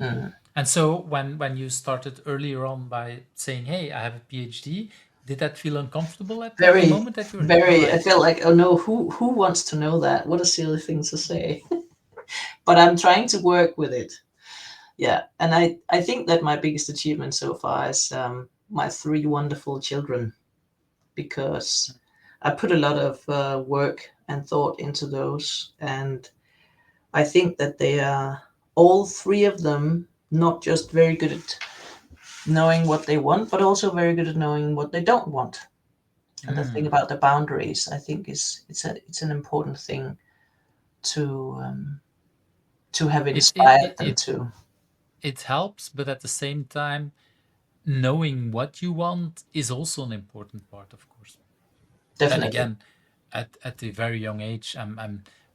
Mm. and so when you started earlier on by saying, hey, I have a PhD, did that feel uncomfortable at the Very, moment that you were, all very. I right. feel like, oh no, who wants to know that? What a silly thing to say. But I'm trying to work with it. Yeah, and I think that my biggest achievement so far is my three wonderful children. because I put a lot of work and thought into those, and I think that they are all three of them not just very good at knowing what they want, but also very good at knowing what they don't want. And the thing Mm. about the boundaries, I think, is it's an important thing to have It, it inspired it them it to. it helps, but at the same time, knowing what you want is also an important part, of course. Then Definitely. again, at a very young age,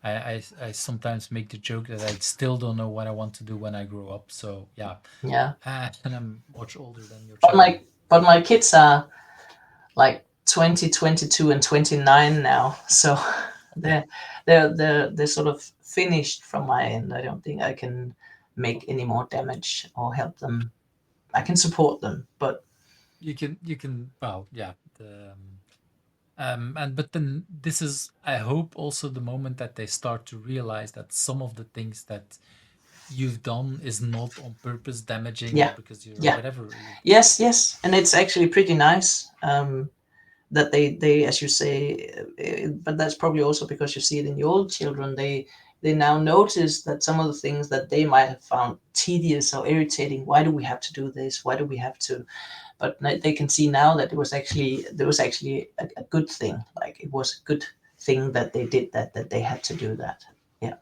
I sometimes make the joke that I still don't know what I want to do when I grow up. So yeah, Yeah. and I'm much older than your But children. my kids are like 20, 22, and 29 now, so Okay, they're they're sort of finished from my end. I don't think I can make any more damage or help them. I can support them, but you can well yeah and but then this is, I hope, also the moment that they start to realize that some of the things that you've done is not on purpose damaging or yeah, because you're yeah, whatever. yes, yes, and it's actually pretty nice. That they, as you say, but that's probably also because you see it in your old children. They now notice that some of the things that they might have found tedious or irritating. Why do we have to do this? Why do we have to? But they can see now that there was actually a good thing. Like it was a good thing that they did that. That they had to do that. Yeah.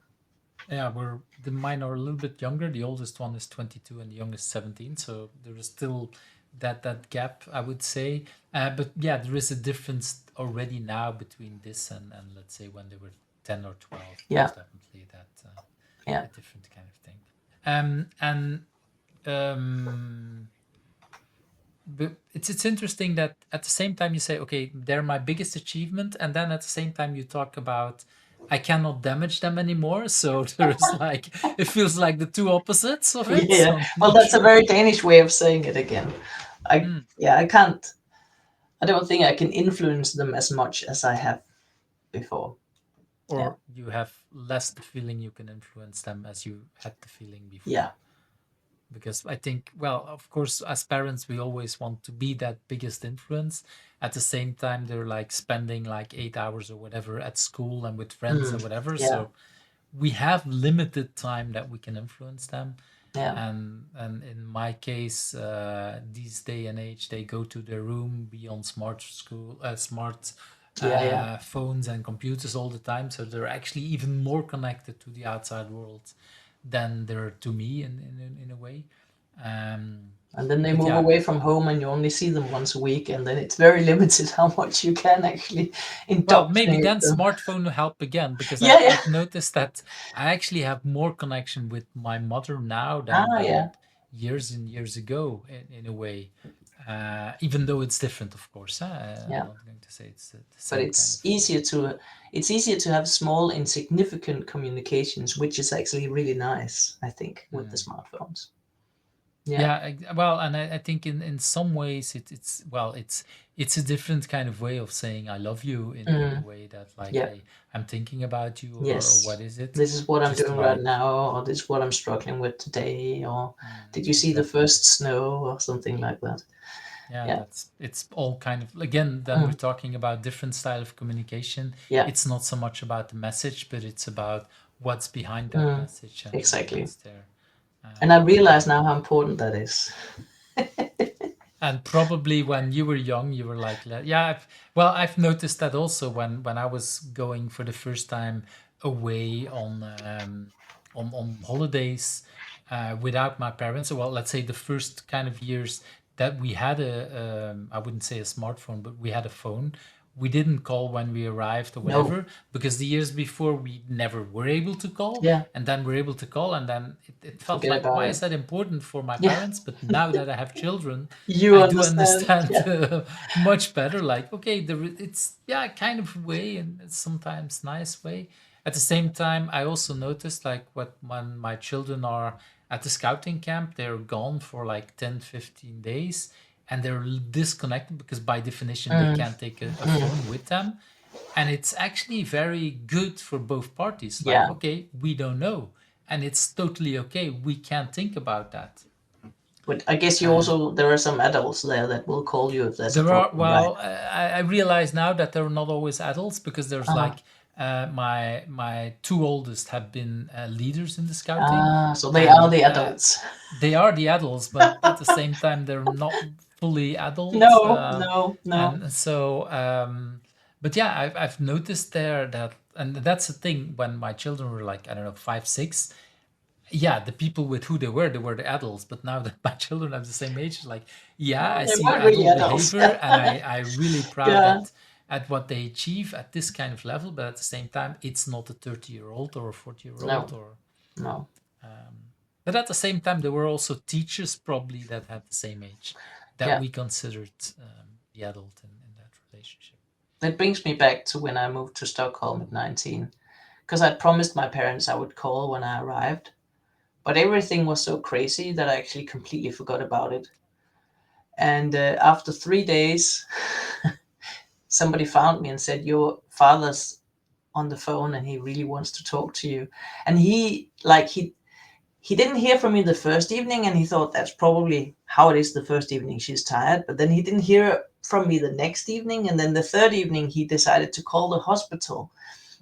Yeah, we're the mine are a little bit younger. The oldest one is 22 and the youngest 17, so there is still that gap, I would say. But yeah, there is a difference already now between this and let's say when they were 10 or 12. There's Yeah. definitely that Yeah. a different kind of thing. And um, but it's interesting that at the same time you say, okay, they're my biggest achievement, and then at the same time you talk about I cannot damage them anymore. So there is like, it feels like the two opposites of it. Yeah. So I'm Well, not that's a sure. very Danish way of saying it again. I Mm. Yeah. I can't. I don't think I can influence them as much as I have before. Yeah. Or you have less the feeling you can influence them as you had the feeling Yeah. before. Because I think, well, of course, as parents, we always want to be that biggest influence. At the same time, they're like spending like 8 hours or whatever at school and with friends Mm. and whatever. Yeah. So we have limited time that we can influence them. Yeah. And in my case, these day and age, they go to their room, be on smart Yeah. Yeah. phones and computers all the time. So they're actually even more connected to the outside world than they're to me in a way. Um, And then they but move yeah, away from home, and you only see them once a week, and then it's very limited how much you can actually well, maybe indoctrinate then them. smartphone will help again because Yeah. Yeah. I've noticed that I actually have more connection with my mother now Ah. than Yeah. years and years ago in a way. Even though it's different, of course. I'm Yeah. not going to say it's the But same kind of. it's easier to have small, insignificant communications, which is actually really nice. I think with the Mm. smartphones. Yeah. Yeah, well, and I think in some ways it's well, it's a different kind of way of saying I love you in a Mm. way that like Yeah. I'm thinking about you, or Yes. what is it? This is what I'm Just doing right like now, or this is what I'm struggling with today, or did you see the exactly. first snow, or something like that? Yeah, Yeah. that's it's all kind of, again, then we're Mm. talking about different style of communication. Yeah. It's not so much about the message, but it's about what's behind that Mm. message and Exactly. what's there. And I And realize now how important that is. and probably when you were young, you were like, yeah, well, I've noticed that also when I was going for the first time away on holidays without my parents. Well, let's say the first kind of years that we had I wouldn't say a smartphone, but we had a phone. We didn't call when we arrived or No. whatever, because the years before we never were able to call, Yeah. and then we're able to call, and then it felt Forget like, about why it. is that important for my Yeah. parents? But now that I have children, You I do understand. understand Yeah. much better. Like, okay, it's, yeah, kind of way, and it's sometimes nice way. At the same time, I also noticed like what when my children are at the scouting camp, they're gone for like 10, 15 days, and they're disconnected because by definition they Mm. can't take a Mm. phone with them. And it's actually very good for both parties. Like, Yeah. okay, we don't know, and it's totally okay. We can't think about that. But I guess you Uh, also there are some adults there that will call you if there's a there are, problem, right? well, I realize now that they're not always adults because there's Uh-huh. like my two oldest have been leaders in the scouting, So they are and the adults. they are the adults, but at the same time they're not fully adult. No, no, no. And so, but yeah, I've noticed there that, and that's the thing. When my children were like, I don't know, 5, 6, yeah, the people with who they were the adults. But now that my children have the same age, it's like, yeah, No, I they see weren't really adult adults. behavior, and I really proud Yeah, at what they achieve at this kind of level. But at the same time, it's not a 30-year-old or a 40-year-old, no, or no. but at the same time, there were also teachers probably that had the same age that Yeah. we considered the adult in that relationship. That brings me back to when I moved to Stockholm at 19, because I promised my parents I would call when I arrived. But everything was so crazy that I actually completely forgot about it. And after 3 days, somebody found me and said, "Your father's on the phone and he really wants to talk to you." And he didn't hear from me the first evening, and he thought that's probably how it is the first evening, she's tired. But then he didn't hear from me the next evening, and then the third evening he decided to call the hospital.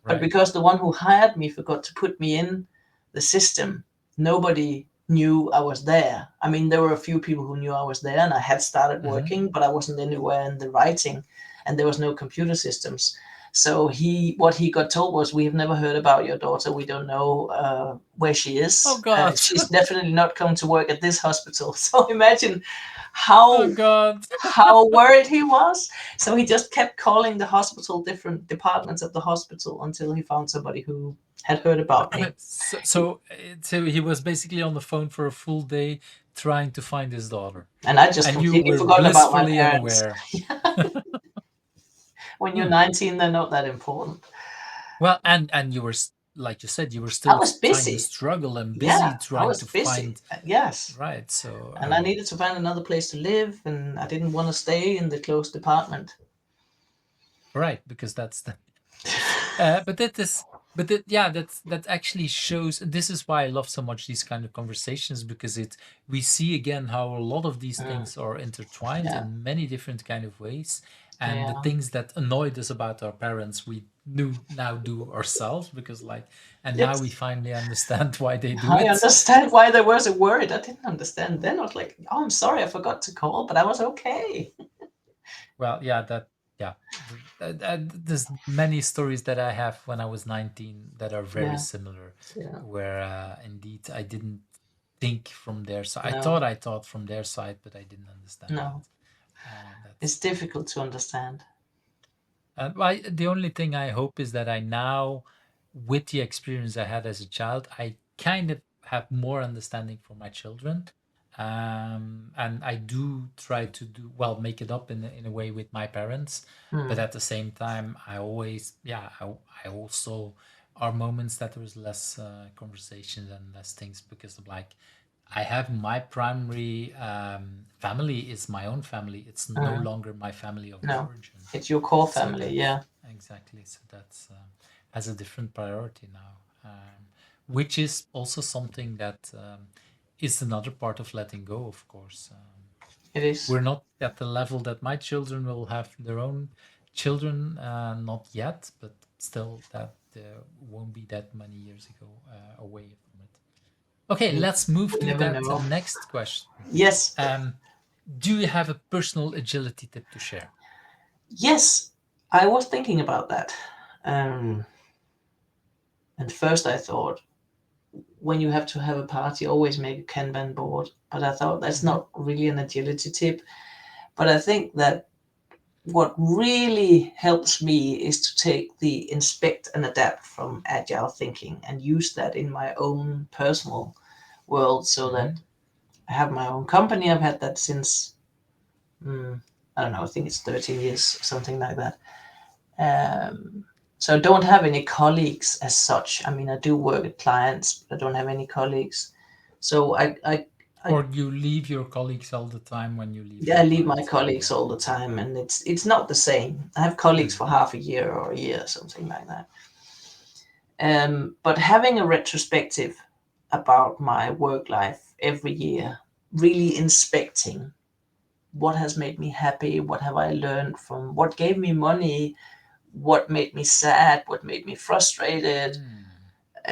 But Right. because the one who hired me forgot to put me in the system, nobody knew I was there. I mean, there were a few people who knew I was there, and I had started Hmm. working, but I wasn't anywhere in the writing, and there was no computer systems. So what he got told was, "We have never heard about your daughter. We don't know where she Oh is. God. She's definitely not coming to work at this hospital." So imagine Oh how God. how worried he was. So he just kept calling the hospital, different departments of the hospital, until he found somebody who had heard about me. So he was basically on the phone for a full day trying to find his daughter, And I just and you completely were forgot about my blissfully parents. unaware. When you're Hmm. 19, they're not that important. Well, and you were like you said, you were I still was trying to busy. struggle and busy Yeah, I trying was to busy. find Yes. right. So And I needed to find another place to live, and I didn't want to stay in the close department. right, because that's the but that is but that yeah that actually shows, this is why I love so much these kind of conversations, because it we see again how a lot of these Mm, things are intertwined yeah, in many different kind of ways, and the yeah. things that annoyed us about our parents we do now do ourselves, because like, and now we Yes. finally understand why they do I it. understand why there was a worried. I didn't understand then. I was like, "Oh, I'm sorry, I forgot to call, but I was okay." Well, yeah, that yeah. There's many stories that I have when I was 19 that are very Yeah, similar, yeah. where indeed I didn't think from their side. No, I thought from their side, but I didn't understand it. no. It's That's difficult to understand. the only thing I hope is that I now, with the experience I had as a child, I kind of have more understanding for my children. And I do try to do well, make it up in a way with my parents. But Hmm. at the same time, I always, yeah, I also are moments that there is less conversations and less things, because of like, I have my primary family is my own family. It's no Hmm. longer my family of No, origin. it's your core So family. that's Yeah, exactly, so that's has a different priority now, which is also something that is another part of letting go, of course. it is. We're not at the level that my children will have their own children, not yet, but still, that won't be that many years ago away from it. Okay, You, let's move you to never that know. next question. Yes, Um, do you have a personal agility tip to share? yes. I was thinking about that. Um, and first I thought, when you have to have a party, always make a Kanban board. But I thought that's Hmm. not really an agility tip. But I think that what really helps me is to take the inspect and adapt from agile thinking and use that in my own personal world, so that Hmm. I have my own company. I've had that since, I don't know, I think it's 13 years, something like that. Um, so I don't have any colleagues as such. I mean, I do work with clients, but I don't have any colleagues. So I Or you leave your colleagues all the time when you leave yeah, your I leave my clients? colleagues Yeah. all the time, and it's not the same. I have colleagues Mm. for half a year or a year, something like that. But having a retrospective about my work life every year really inspecting what has made me happy, what have I learned from, what gave me money, what made me sad, what made me frustrated,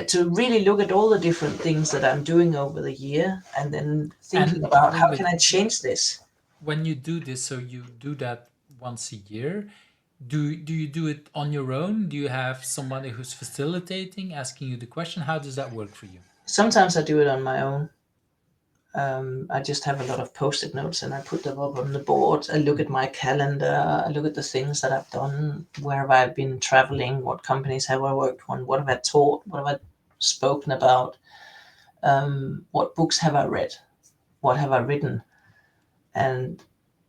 to really look at all the different things that I'm doing over the year and then thinking And about wait a how can bit, I change this. when you do this, so you do that once a year. Do you do it on your own? Do you have somebody who's facilitating, asking you the question? How does that work for you? Sometimes I do it on my own. I just have a lot of post-it notes and I put them up on the board. I look at Mhm. my calendar. I look at the things that I've done. Where have I been traveling? What companies have I worked on? What have I taught? What have I spoken about? What books have I read? What have I written? And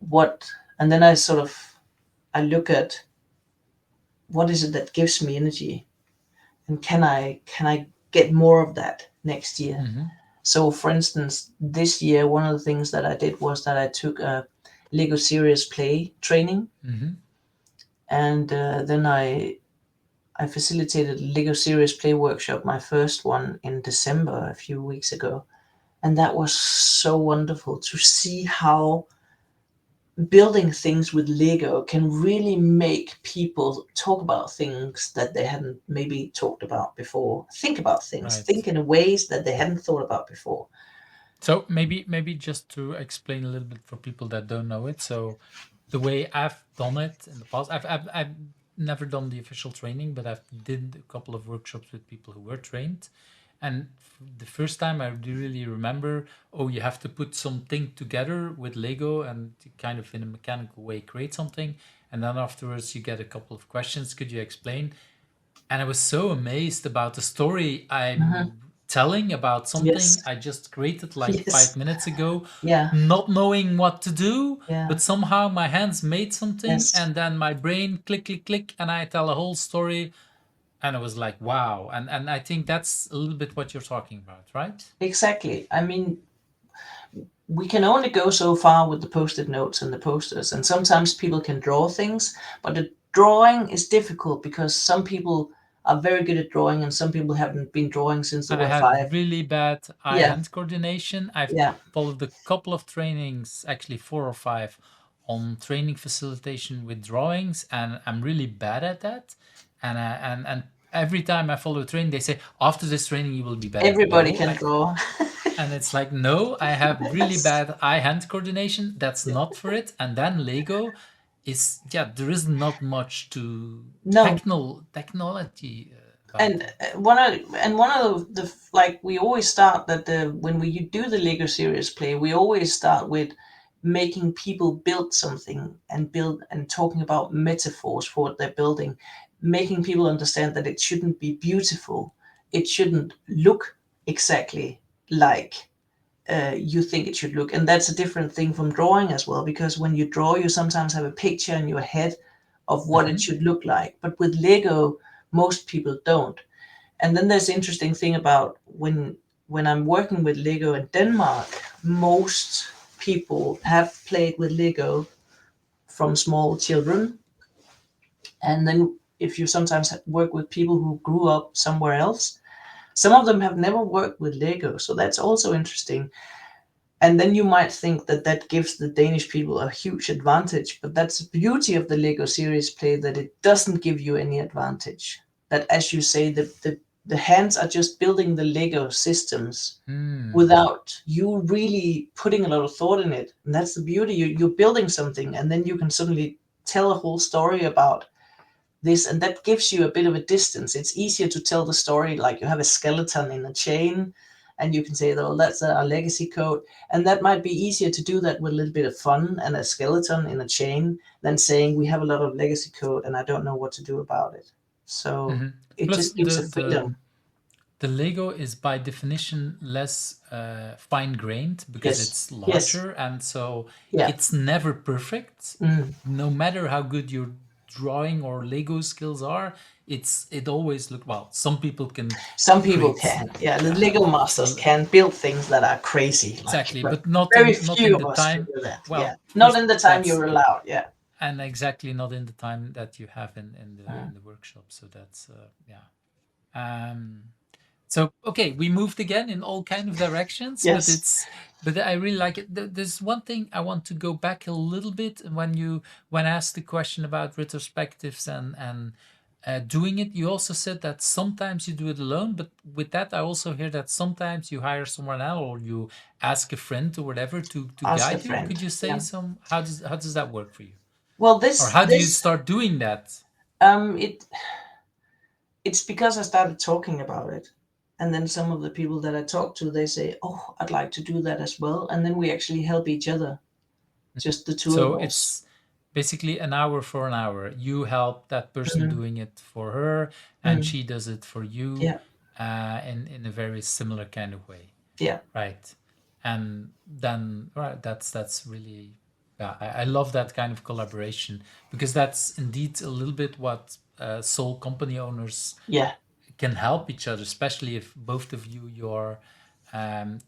what? And then I look at what is it that gives me energy, and can I get more of that next year? Mm-hmm. So, for instance, this year, one of the things that I did was that I took a Lego Serious Play training, Mm-hmm. and then I facilitated a Lego Serious Play workshop, my first one in December a few weeks ago, and that was so wonderful to see how building things with Lego can really make people talk about things that they hadn't maybe talked about before, think about things, Right. think in ways that they hadn't thought about before. So maybe just to explain a little bit for people that don't know it. So the way I've done it in the past, I've never done the official training, but I've did a couple of workshops with people who were trained. And the first time I really remember, oh, you have to put something together with Lego and to kind of in a mechanical way create something. And then afterwards you get a couple of questions. Could you explain? And I was so amazed about the story Mhm. I'm telling about something Yes. I just created like Yes. 5 minutes ago, Yeah. not knowing what to do, Yeah. but somehow my hands made something, Yes. and then my brain click, click, click, and I tell a whole story. And I was like, wow. And I think that's a little bit what you're talking about, right? Exactly. I mean, we can only go so far with the post-it notes and the posters, and sometimes people can draw things, but the drawing is difficult because some people are very good at drawing and some people haven't been drawing since they And I were have 5. really bad Yeah. eye-hand coordination. I've Yeah. followed a couple of trainings, actually 4 or 5, on training facilitation with drawings, and I'm really bad at that. And every time I follow a training, they say after this training you will be better. Everybody No, can draw. and it's like no, I have really Yes. bad eye-hand coordination. That's Yeah. not for it. And then Lego is, yeah, there is not much to No. technology about And it. one of the like we always start that the when we do the Lego Serious Play, we always start with making people build something and build and talking about metaphors for what they're building, making people understand that it shouldn't be beautiful, it shouldn't look exactly like you think it should look. And that's a different thing from drawing as well, because when you draw, you sometimes have a picture in your head of what it Hmm. should look like. But with Lego, most people don't. And then there's the interesting thing about when I'm working with Lego in Denmark, most people have played with Lego from small children. And then if you sometimes work with people who grew up somewhere else, some of them have never worked with Lego. So that's also interesting. And then you might think that that gives the Danish people a huge advantage, but that's the beauty of the Lego series play, that it doesn't give you any advantage. That, as you say, the hands are just building the Lego systems Hmm. without you really putting a lot of thought in it. And that's the beauty. You're building something, and then you can suddenly tell a whole story about this, and that gives you a bit of a distance. It's easier to tell the story like you have a skeleton in a chain, and you can say, "Oh, that's our legacy code," and that might be easier to do that with a little bit of fun and a skeleton in a chain than saying we have a lot of legacy code and I don't know what to do about it. So Hmm. it Plus, just gives a freedom. the Lego is by definition less fine grained because Yes. it's Yes. larger, and so Yeah. it's never perfect. Mm. No matter how good your drawing or Lego skills are, it always look well. Some people can Some people create, can. Yeah, the yeah, Lego masters can build things that are crazy, like, exactly, but but not very in few of the us can time. do that. Yeah, Well, not first in the time that's you're allowed. Yeah. and exactly not in the time that you have in Mm. the workshop. So that's yeah. Um, So okay, we moved again in all kind of directions, but Yes, it's but I really like it. There's one thing I want to go back a little bit when you when asked the question about retrospectives and doing it. You also said that sometimes you do it alone, but with that I also hear that sometimes you hire someone else or you ask a friend or whatever to ask a guide you. Could friend. you say Yeah. some how does that work for you, Well, or this how do you this start doing that? it it's because I started talking about it. And then some of the people that I talk to, they say, "Oh, I'd like to do that as well." And then we actually help each other, just the two of So us. it's basically an hour for an hour. You help that person Hmm. doing it for her, and Hmm. she does it for you, Yeah, in a very similar kind of way, yeah, right? And then, right, that's really, yeah, I love that kind of collaboration because that's indeed a little bit what sole company owners yeah. can help each other, especially if both of you're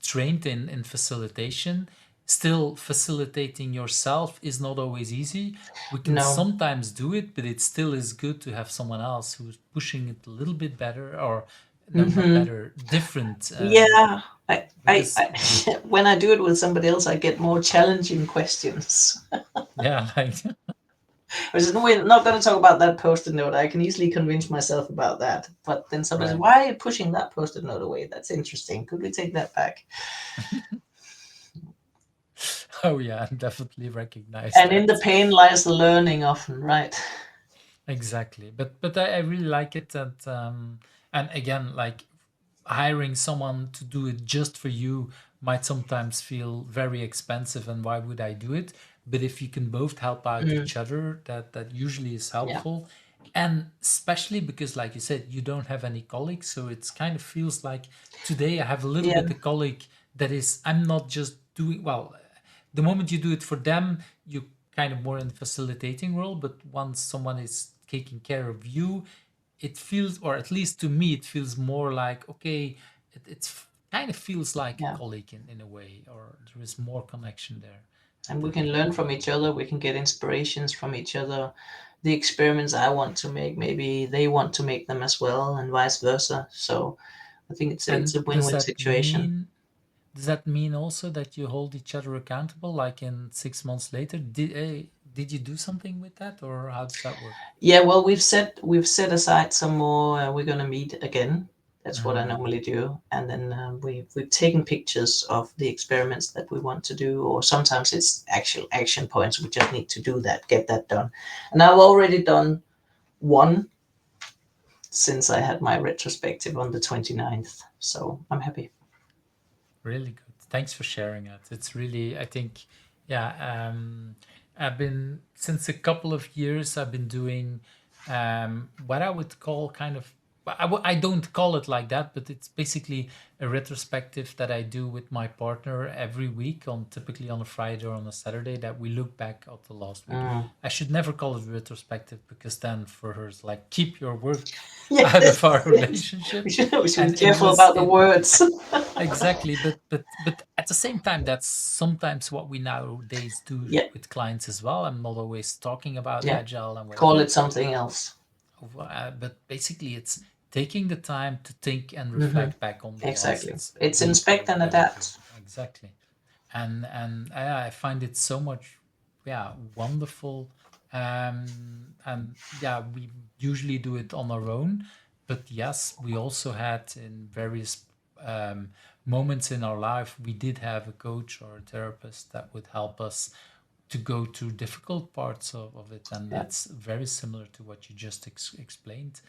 trained in facilitation. Still, facilitating yourself is not always easy. We can No. sometimes do it, but it still is good to have someone else who's pushing it a little bit better, or no, not Hmm. better, different. Yeah. Because yeah, When I do it with somebody else, I get more challenging questions. yeah, like I said, no, we're not going to talk about that post-it note. I can easily convince myself about that. But then somebody says, right. "Why are you pushing that post-it note away? That's interesting. Could we take that back?" Oh yeah, I definitely recognize And in the that. pain lies the learning often, right? Exactly, but I really like it, and again, like hiring someone to do it just for you might sometimes feel very expensive, and why would I do it? But if you can both help out Mm, each other, that usually is yeah, helpful, and especially because, like you said, you don't have any colleagues, so it's kind of feels like today I have a little yeah, bit a colleague that is I'm not just doing well. The moment you do it for them, you kind of more in the facilitating role, but once someone is taking care of you, it feels, or at least to me, it feels more like okay, it's kind of feels like a yeah. colleague in a way, or there is more connection there, and And we that can I learn from really each like. other. We can get inspirations from each other. The experiments I want to make, maybe they want to make them as well, and vice versa. So I think it's And a win-win situation. does that mean also that you hold each other accountable, like in 6 months later, did you do something with that, or how does that work? Yeah, well, we've set aside some more. We're gonna meet again. That's what I Mm, normally do, and then we've taken pictures of the experiments that we want to do, or sometimes it's actual action points. We just need to do that, get that done. And I've already done one since I had my retrospective on the 29th, so I'm happy. really good. Thanks for sharing it. It's really, I think, yeah. I've been since a couple of years. I've been doing what I would call kind of. I don't call it like that, but it's basically a retrospective that I do with my partner every week, on typically on a Friday or on a Saturday, that we look back at the last week. Mm. I should never call it retrospective, because then for her it's like keep your work out Yes, of our yes. relationship, We should be and it careful was about the it words. exactly, but at the same time, that's sometimes what we nowadays do Yeah, with clients as well. I'm not always talking about yeah. agile and Call whatever, it something else. but basically it's taking the time to think and Hmm. reflect back on the Exactly. last It's week inspect or and whatever period. adapt. Exactly, and I find it so much, yeah, wonderful. And yeah, we usually do it on our own, but yes, we also had in various um, moments in our life, we did have a coach or a therapist that would help us to go through difficult parts of it, and Yeah. that's very similar to what you just explained.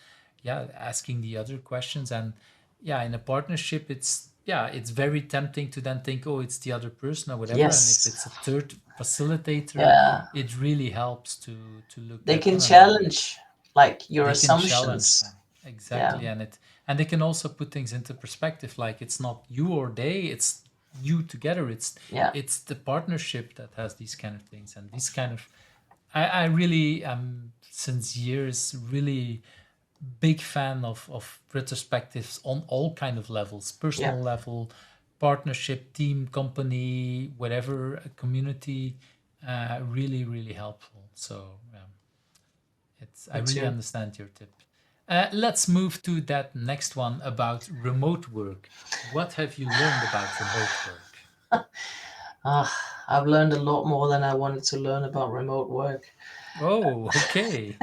Yeah, asking the other questions, and yeah, in a partnership, it's, yeah, it's very tempting to then think, oh, it's the other person or whatever, and if Yes. it's a third facilitator, Yeah. it really helps to look They at, can oh no, wait, challenge like your they can challenge assumptions. them Yeah. exactly, and they can also put things into perspective, like it's not you or they, it's you together, Yeah. it's the partnership that has these kind of things, and these kind of, I really am since years really big fan of retrospectives on all kind of levels, Yeah. personal level, partnership, team, company, whatever, community, really helpful. So yeah, it's, I Me really too. understand your tip. Let's move to that next one about remote work. What have you learned about remote work? Ah, I've learned a lot more than I wanted to learn about remote work. Oh, okay.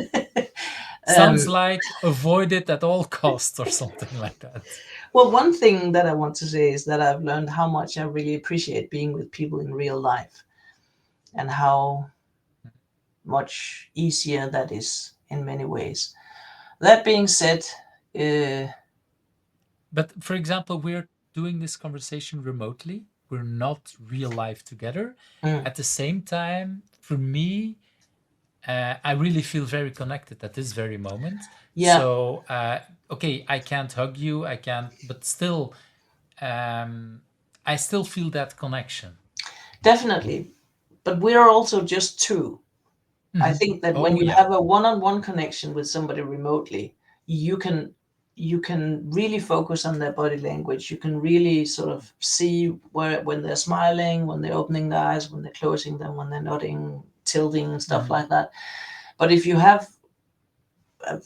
Sounds Um, like avoid it at all costs or something like that. well, one thing that I want to say is that I've learned how much I really appreciate being with people in real life and how much easier that is in many ways. That being said, uh, But for example, we're doing this conversation remotely. We're not real life together. mm, At the same time, for me, I really feel very connected at this very moment. yeah, So, okay, I can't hug you, I can't, but still, um, I still feel that connection. definitely. But we are also just two. I Mhm. think that when Oh, you yeah. have a one-on-one connection with somebody remotely, you can you can really focus on their body language. You can really sort of see where when they're smiling, when they're opening their eyes, when they're closing them, when they're nodding, tilting, and stuff Mhm. like that. But if you have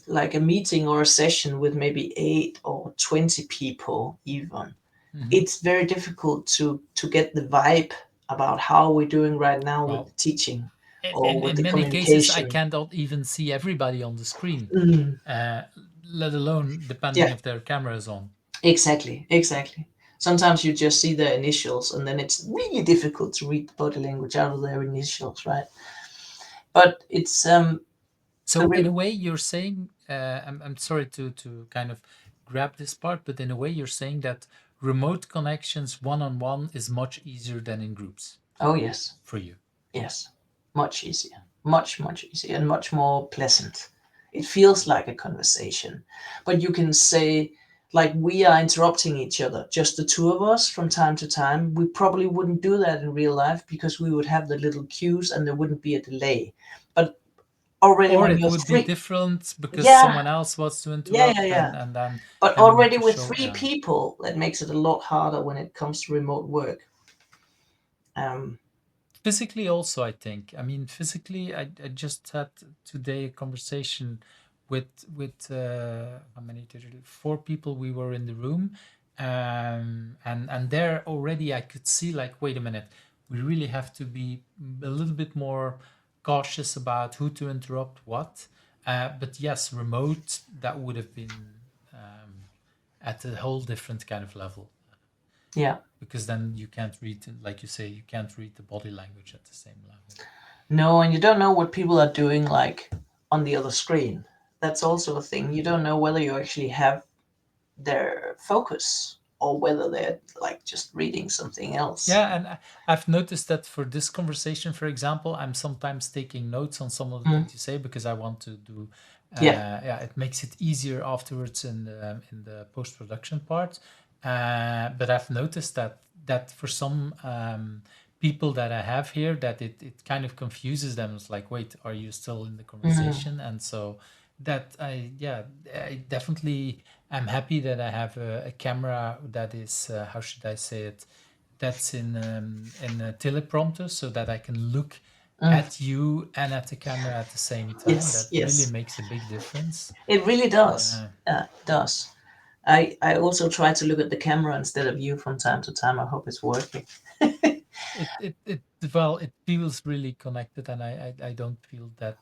like a meeting or a session with maybe 8 or 20 people, even, Mhm. it's very difficult to get the vibe about how we're doing right now with the Well, teaching or with in the many cases, I communication. cannot even see everybody on the screen, Mm, uh, let alone depending yeah, if their camera is on. exactly, exactly. Sometimes you just see their initials, and then it's really difficult to read the body language out of their initials, right? But it's a So in re- a way, you're saying, I'm sorry to kind of grab this part, but in a way, you're saying that remote connections one on one is much easier than in groups oh yes, for you. yes, much easier, much easier, and much more pleasant. It feels like a conversation, but you can say like we are interrupting each other, just the two of us from time to time. We probably wouldn't do that in real life because we would have the little cues and there wouldn't be a delay. But already Or when it you're would be three, different because yeah, someone else wants to yeah, interrupt yeah. and then But kind of need already to with show. three Yeah. people, that makes it a lot harder when it comes to remote work. Um, Physically also, I think. I mean, physically, I just had today a conversation with how many did it- 4 people we were in the room, and there already I could see like, wait a minute, we really have to be a little bit more cautious about who to interrupt what. But yes, remote, that would have been at a whole different kind of level, yeah, because then you can't read, like you say, you can't read the body language at the same level. no, and you don't know what people are doing like on the other screen. That's also a thing. You don't know whether you actually have their focus or whether they're like just reading something else. Yeah, and I've noticed that for this conversation, for example, I'm sometimes taking notes on some of the Mm, things you say because I want to do. yeah. Yeah, it makes it easier afterwards in the post production part. But I've noticed that for some people that I have here, that it kind of confuses them. It's like, wait, are you still in the Mm, conversation? And so that I definitely I'm happy that I have a camera that is how should I say it, that's in a teleprompter so that I can look mm. at you and at the camera at the same time. Yes, That really yes. makes a big difference. It really does. Uh, Yeah, it does. I also try to look at the camera instead of you from time to time. I hope it's working. it well, it feels really connected, and I don't feel that.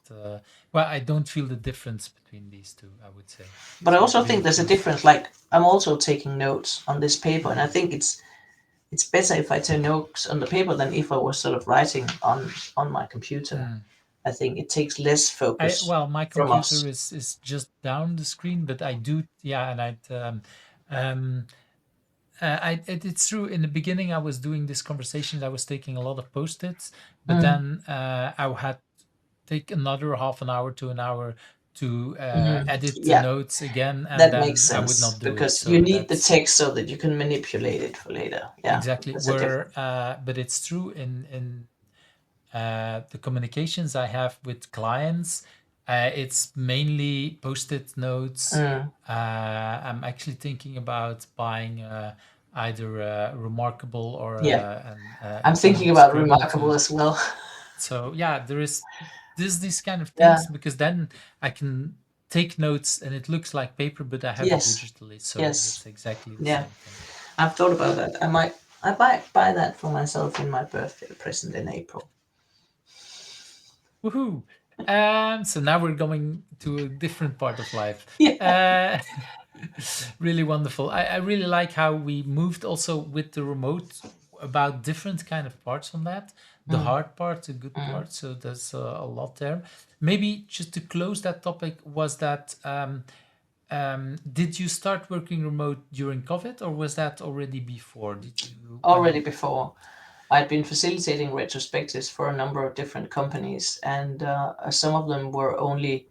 Well, I don't feel the difference between these two, I would say. But I So it also really think there's a feels. difference. Like I'm also taking notes on this paper, and I Mhm. think it's better if I take notes on the paper than if I was sort of writing on my computer. Mm. I think it takes less I focus well, my from computer us. is just down the screen, but I do, yeah, and um it's true. In the beginning, I was doing these conversations. I was taking a lot of post-its, but Mm, then I had take another half an hour to an hour to mm. edit the Yeah, notes again, and that makes then I would sense not do it. because you So need the that's text so that you can manipulate it for later. Yeah, exactly that's a where. difference. But it's true in the communications I have with clients, it's mainly post-it notes. Mm, I'm actually thinking about buying either Remarkable or yeah, an I'm thinking ink about scribble remarkable to. as well. So yeah, there is these kind of Yeah. things because then I can take notes and it looks like paper, but I have it Yes. digitally, so Yes. it's exactly the Yeah. same thing. I've thought about that. I might buy that for myself in my birthday present in April. Woohoo! So now we're going to a different part of life. Yeah. Uh, really wonderful. I really like how we moved also with the remote about different kind of parts on that. The Mm, hard part, the good mm. part. So there's a lot there. Maybe just to close that topic, was that did you start working remote during COVID, or was that already before? Did you Already when? before, I'd been facilitating retrospectives for a number of different companies, and some of them were only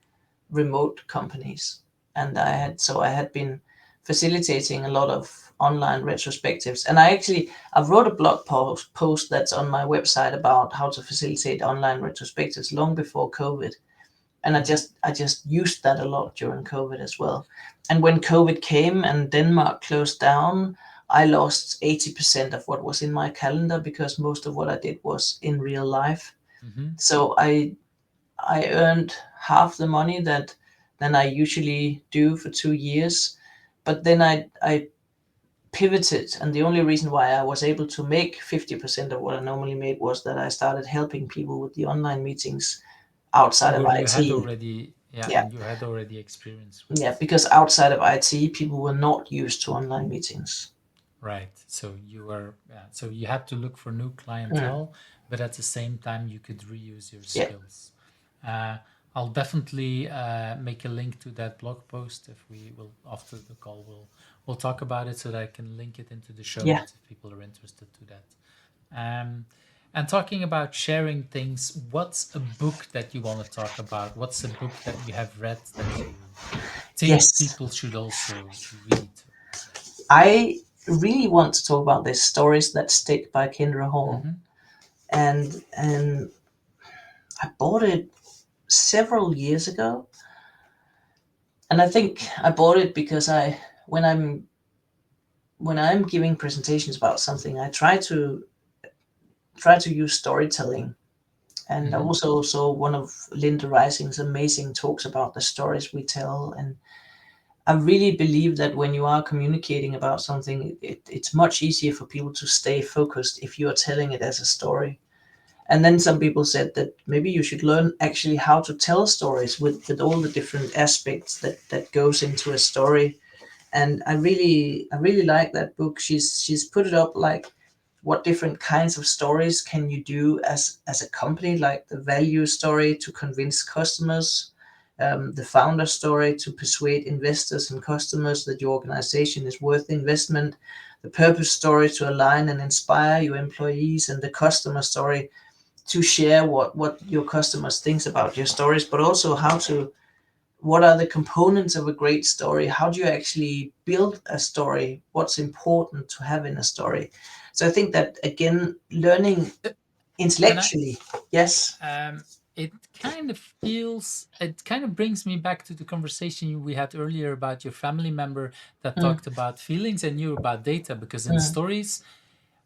remote companies. And I had been facilitating a lot of online retrospectives. And I wrote a blog post that's on my website about how to facilitate online retrospectives long before COVID. And I Mhm. just I just used that a lot during COVID as well. And when COVID came and Denmark closed down, I lost 80% of what was in my calendar because most of what I did was in real life. Mhm. So I earned half the money that than I usually do for 2 years. But then I pivoted, and the only reason why I was able to make 50% of what I normally made was that I started helping people with the online meetings outside of Where you had IT. already, yeah, Yeah, and you had already experience with. yeah, because outside of IT, people were not used to online meetings. Right. So you were, yeah, so you had to look for new Mm, clientele, but at the same time you could reuse your yeah, skills. Uh, I'll definitely make a link to that blog post if we will after the call. We'll talk about it so that I can link it into the show yeah, notes if people are interested to that. Um, and talking about sharing things, what's a book that you want to talk about? What's a book that you have read that you think yes. people should also read? I really want to talk about this Stories That Stick by Kendra Hall. Hmm. And I bought it several years ago. And I think I bought it because when I'm when I'm giving presentations about something, I try to use storytelling. And Hmm. also saw one of Linda Rising's amazing talks about the stories we tell. And I really believe that when you are communicating about something, it's much easier for people to stay focused if you are telling it as a story. And then some people said that maybe you should learn actually how to tell stories with all the different aspects that goes into a story. And I really like that book. She's put it up like what different kinds of stories can you do as a company, like the value story to convince customers, the founder story to persuade investors and customers that your organization is worth investment, the purpose story to align and inspire your employees, and the customer story to share what your customers thinks about your stories, but also what are the components of a great story? How do you actually build a story? What's important to have in a story? So I think that again, learning And I, intellectually, yes. um, it kind of feels, it kind of brings me back to the conversation we had earlier about your family member that Mm, talked about feelings and you about data. Because in mm. stories,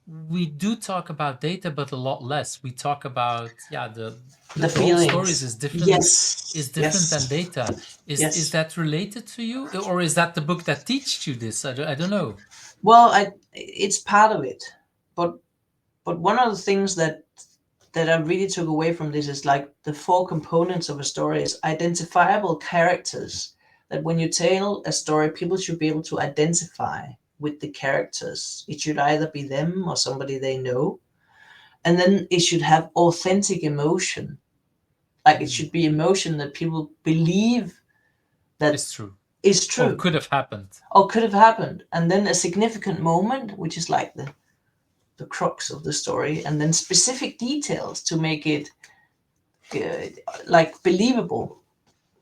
we do talk about data, but a lot less. We talk about, yeah, The the whole stories feelings, is yes, different than yes, data. Is yes. that related to you, or is that the book that teaches you this? I don't know. Well, it's part of it, but one of the things that I really took away from this is like the four components of a story is identifiable characters. That when you tell a story, people should be able to identify with the characters. It should either be them or somebody they know. And then it should have authentic emotion. Like it Mm, should be emotion that people believe that it's true, is or true could have happened. or could have happened. And then a significant moment, which is like the crux of the story, and then specific details to make it like believable,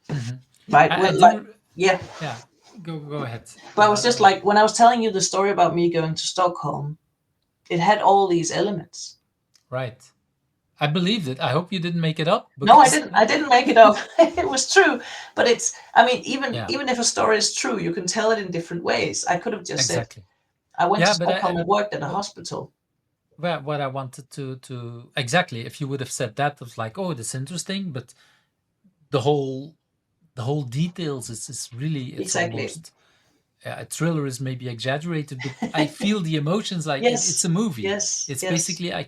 Hmm. right? I When like do. yeah, Yeah, go ahead. but I was just like when I was telling you the story about me going to Stockholm, it had all these elements. Right. I believed it. I hope you didn't make it up No, I because didn't. I didn't make it up. It was true. But it's. I mean, even yeah, even if a story is true, you can tell it in different ways. I could have just said exactly. I went to Yeah, but Stockholm and worked at a well, hospital. what I wanted to exactly, if you would have said that, it was like, oh, that's interesting, but the whole the whole details is really, it's Exactly. almost a thriller is maybe exaggerated, but I feel the emotions like it's Yes. a movie. Yes. It's Yes. basically I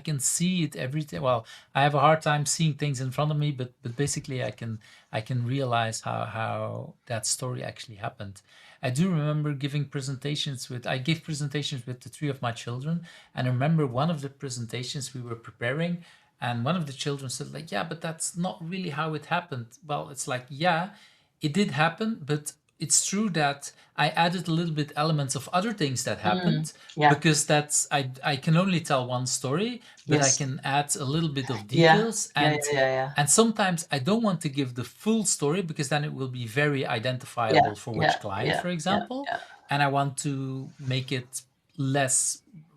can see it every day. Well, I have a hard time seeing things in front of me, but basically I can realize how that story actually happened. I do remember giving presentations with I gave presentations with the three of my children, and I remember one of the presentations we were preparing, and one of the children said like, yeah, but that's not really how it happened. Well, it's like, yeah, it did happen, but it's true that I added a little bit elements of other things that Mm. happened, Yeah. because I can only tell one story, but I Yes. can add a little bit of Yeah. details, Yeah. and Yeah. Yeah. and sometimes I don't want to give the full story because then it will be very Yeah. identifiable for Yeah. which client, Yeah. for Yeah. example, Yeah. and I want to make it less,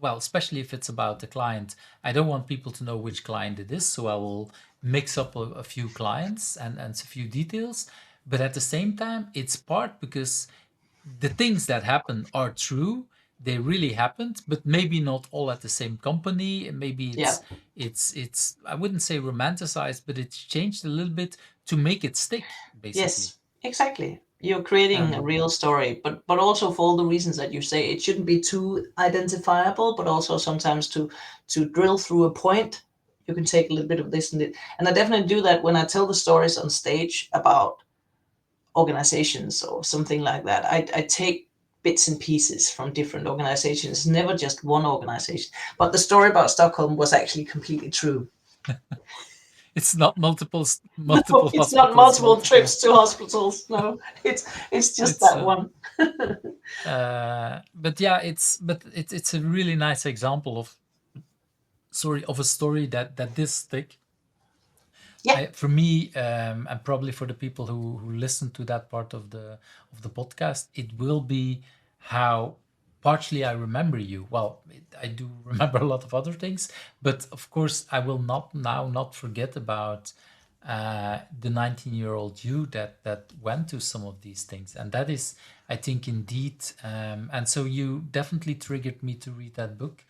well, especially if it's about the client. I don't want people to know which client it is, so I will mix up a few clients and a few details. But at the same time, it's part because the things that happen are true, they really happened, but maybe not all at the same company. Maybe Yeah. it's I wouldn't say romanticized, but it's changed a little bit to make it stick, basically. Yes. Exactly. You're creating a um real story, but also for all the reasons that you say, it shouldn't be too identifiable, but also sometimes to drill through a point, you can take a little bit of this and it. And I definitely do that when I tell the stories on stage about organizations or something like that. I take bits and pieces from different organizations, never just one organization. But the story about Stockholm was actually completely true. it's not No, multiple it's not hospitals, multiple multiple. trips to hospitals. No, it's just It's that one. but yeah, it's a really nice example of, sorry, of a story that this stick. Yeah. For me, and probably for the people who listen to that part of the podcast, it will be how partially I remember you. Well, I do remember a lot of other things, but of course, I will not forget about the 19-year-old you that went to some of these things, and that is, I think, indeed. And so you definitely triggered me to read that book,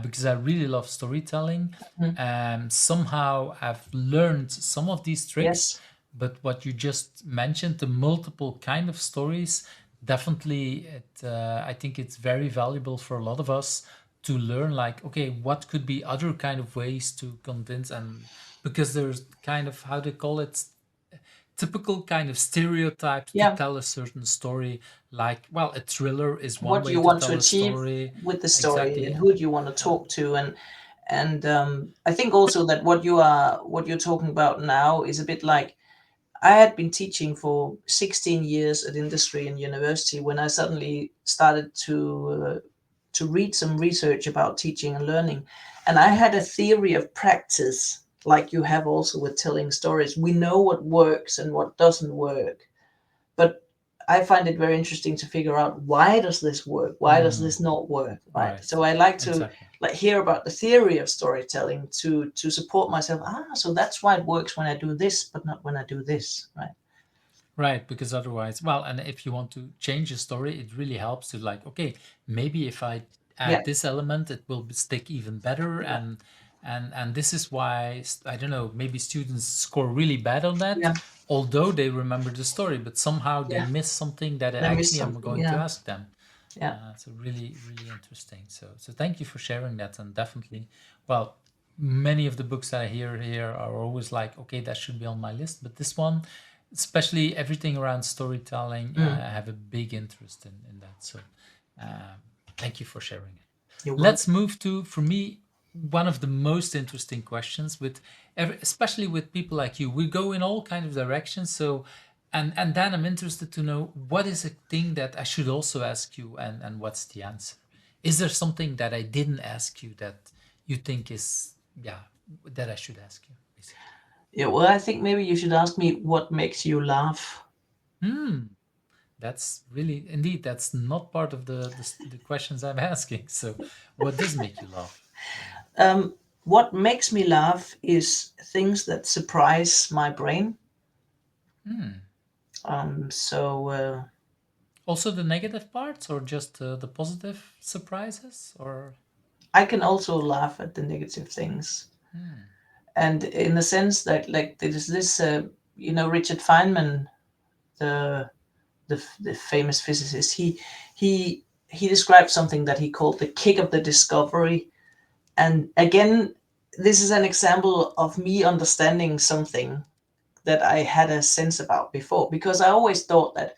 because I really love storytelling. Mhm. Somehow I've learned some of these tricks, Yes. but what you just mentioned, the multiple kind of stories, definitely, I think it's very valuable for a lot of us to learn. Like, okay, what could be other kind of ways to convince, and because there's kind of, how they call it, typical kind of stereotypes to Yeah. tell a certain story. Like, well, a thriller is one What do way you to want to tell a achieve story. with the story, and Exactly. who do you want to talk to? And I think also that what you're talking about now is a bit like, I had been teaching for 16 years at industry and university when I suddenly started to read some research about teaching and learning. And I had a theory of practice, like you have also with telling stories. We know what works and what doesn't work, but I find it very interesting to figure out, why does this work? Why does Mm, this not work? Right. right. So I like to Exactly. like hear about the theory of storytelling to support myself. So that's why it works when I do this, but not when I do this. Right. Right, because otherwise, well, and if you want to change a story, it really helps to, like, okay, maybe if I Yeah. add this element, it will stick even better, Yeah. and this is why I don't know, maybe students score really bad on that, Yeah. although they remember the story, but somehow they Yeah. miss something that I Let me actually am something. going to Yeah. ask them. Yeah. So really, really interesting. So thank you for sharing that, and definitely, well, many of the books that I hear here are always like, okay, that should be on my list, but this one, especially everything around storytelling, Mm. I have a big interest in that. So thank you for sharing it. You're Let's welcome. move to, for me, one of the most interesting questions with especially with people like you. We go in all kind of directions. So and then I'm interested to know, what is a thing that I should also ask you, and what's the answer? Is there something that I didn't ask you that you think is, yeah, that I should ask you, basically? Yeah. Well, I think maybe you should ask me what makes you laugh. Hmm. That's really, indeed, that's not part of the questions I'm asking. So, what does make you laugh? What makes me laugh is things that surprise my brain. Hmm. So Also the negative parts, or just the positive surprises, or I can also laugh at the negative things, hmm. and in the sense that, like, there's this. Richard Feynman, the the famous physicist. He described something that he called the kick of the discovery. And again, this is an example of me understanding something that I had a sense about before, because I always thought that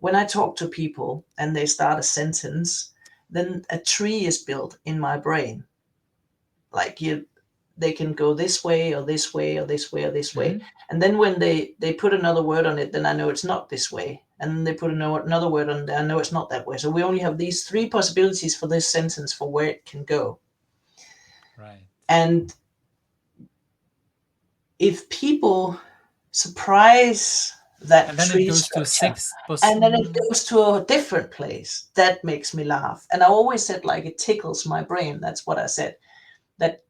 when I talk to people and they start a sentence, then a tree is built in my brain. Like they can go this way or this way or this way or this way. Hmm. And then when they put another word on it, then I know it's not this way. And then they put another word on it, I know it's not that way. So we only have these three possibilities for this sentence for where it can go. Right. And if people surprise that And then it tree goes to a structure sixth and then it person. goes to a different place, that makes me laugh. And I always said, like, it tickles my brain. That's what I said. That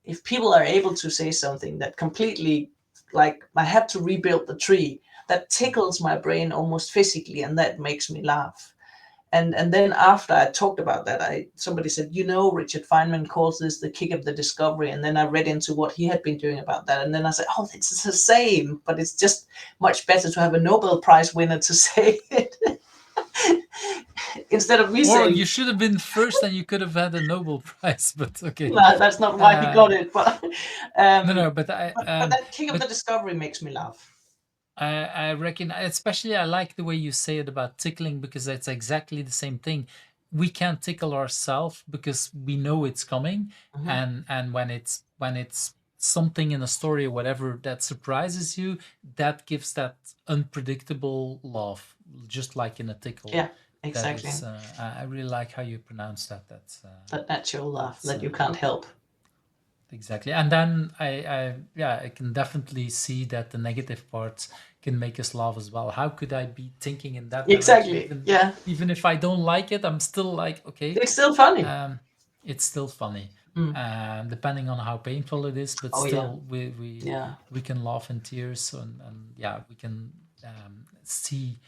if people are able to say something that completely, like, I have to rebuild the tree, that tickles my brain almost physically, and that makes me laugh. And then after I talked about that, I somebody said, Richard Feynman calls this the kick of the discovery. And then I read into what he had been doing about that, and then I said, oh, it's the same, but it's just much better to have a Nobel Prize winner to say it instead of me Or saying, you should have been first and you could have had a Nobel Prize, but okay. no, that's not why he got Um, it. But no, um, no, but but that kick of the but discovery makes me laugh. I reckon, especially I like the way you say it about tickling because it's exactly the same thing. We can't tickle ourselves because we know it's coming, Hmm. and when it's something in a story or whatever that surprises you, that gives that unpredictable laugh, just like in a tickle. Yeah, That exactly. is, I really like how you pronounce that. That natural laugh That's that you can't help. exactly. And then yeah, I can definitely see that the negative parts can make us laugh as well. How could I be thinking in that direction? Exactly. Yeah, Even if I don't like it, I'm still like, okay, it's still funny. um, it's still funny. Mm. Depending on how painful it is, but Oh yeah, still yeah. we can laugh in tears, and yeah, we can see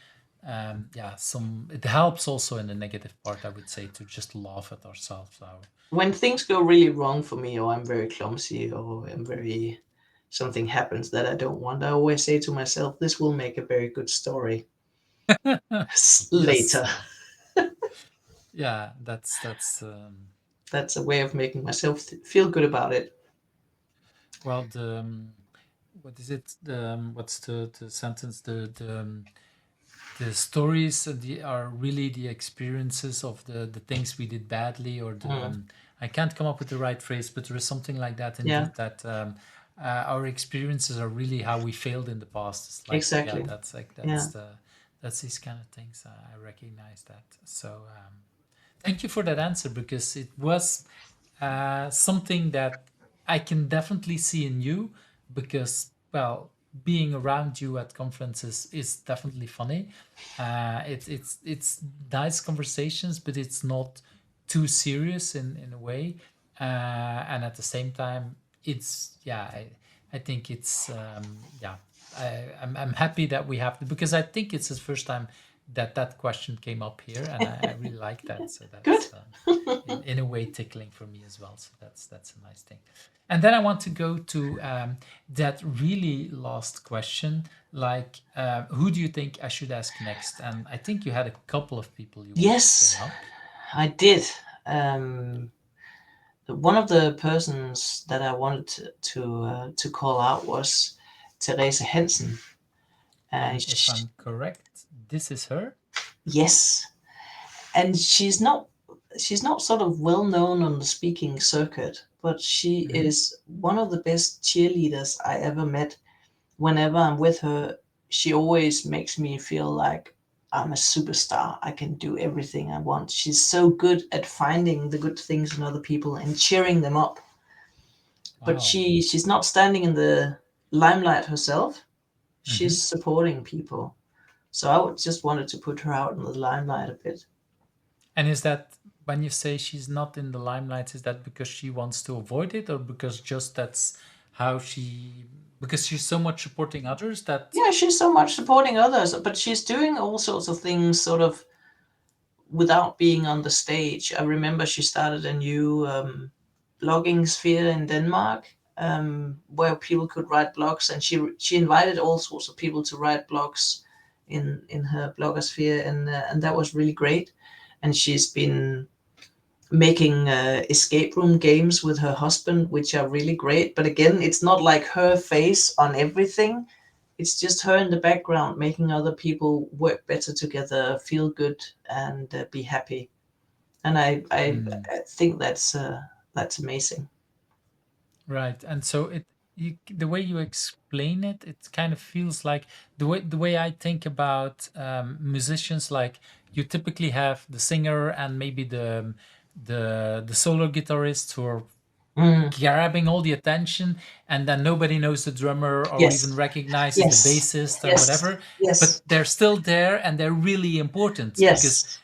yeah, some it helps also in the negative part, I would say, to just laugh at ourselves. So When things go really wrong for me, or I'm very clumsy, or something happens that I don't want, I always say to myself, "This will make a very good story yes. later." Yeah, That's a way of making myself feel good about it. well, what is it? What's the sentence? The stories are really the experiences of the things we did badly, or the Mm. I can't come up with the right phrase, but there is something like that Yeah, indeed, that our experiences are really how we failed in the past. It's like, yeah, exactly. that's like Yeah. that's these kind of things. I recognize that. So thank you for that answer, because it was something that I can definitely see in you, because, well, being around you at conferences is definitely funny. It's nice conversations, but it's not too serious in a way. And at the same time, it's, yeah, I think it's, yeah, I'm happy that we have, because I think it's the first time that question came up here, and I really like that. So Good. that's in a way tickling for me as well. So that's a nice thing. And then I want to go to that really last question, like, who do you think I should ask next? And I think you had a couple of people you wanted to bring Yes, up. I did. Um, One of the persons that I wanted to call out was Therese Hensen. And if Sh I'm correct, this is her. Yes, and she's not sort of well known on the speaking circuit, but she Hmm. is one of the best cheerleaders I ever met. Whenever I'm with her, she always makes me feel like I'm a superstar. I can do everything I want. She's so good at finding the good things in other people and cheering them up. But Wow. she's not standing in the limelight herself. Hmm. She's supporting people. So I would just wanted to put her out in the limelight a bit. And is that, when you say she's not in the limelight, is that because she wants to avoid it, or because just that's how she, because she's so much supporting others that, Yeah, she's so much supporting others, but she's doing all sorts of things sort of without being on the stage. I remember she started a new blogging sphere in Denmark, where people could write blogs, and she invited all sorts of people to write blogs in her blogosphere, and that was really great. And she's been making escape room games with her husband, which are really great. But again, it's not like her face on everything. It's just her in the background making other people work better together, feel good, and be happy. And Mm. I think that's amazing. Right. And so the way you explain it, it kind of feels like the way I think about musicians, like you typically have the singer and maybe the solo guitarist who are Mm, grabbing all the attention, and then nobody knows the drummer or even yes, recognizes the yes, bassist or yes, whatever, but yes, they're still there and they're really important because yes.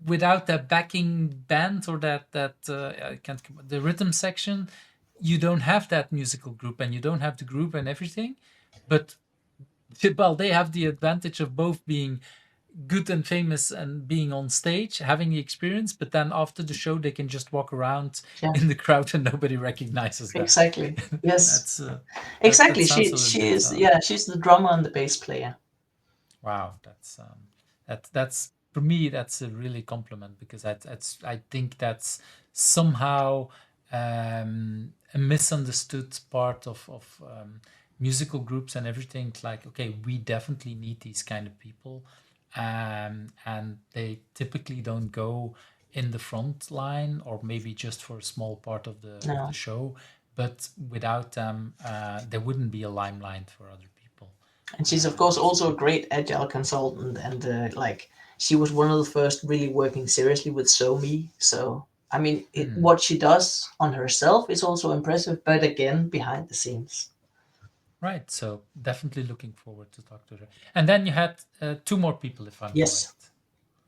without that backing band or that I can't the rhythm section, you don't have that musical group and you don't have the group and everything. But well, they have the advantage of both being good and famous and being on stage, having the experience, but then after the show they can just walk around Yeah, in the crowd and nobody recognizes them. exactly. Yes, That's that exactly. sounds a little She bit is. Yeah, she's the drummer and the bass player. wow. That's for me. That's a really compliment because I think that's somehow a misunderstood part of musical groups and everything. Like, okay, we definitely need these kind of people, and they typically don't go in the front line or maybe just for a small part of the No, show. But without them, there wouldn't be a limelight for other people. and she's of course So also a great agile consultant, and like she was one of the first really working seriously with SoMe. So I mean, mm. what she does on herself is also impressive, but again, behind the scenes. Right. So definitely looking forward to talk to her. And then you had two more people, if I'm Yes, correct.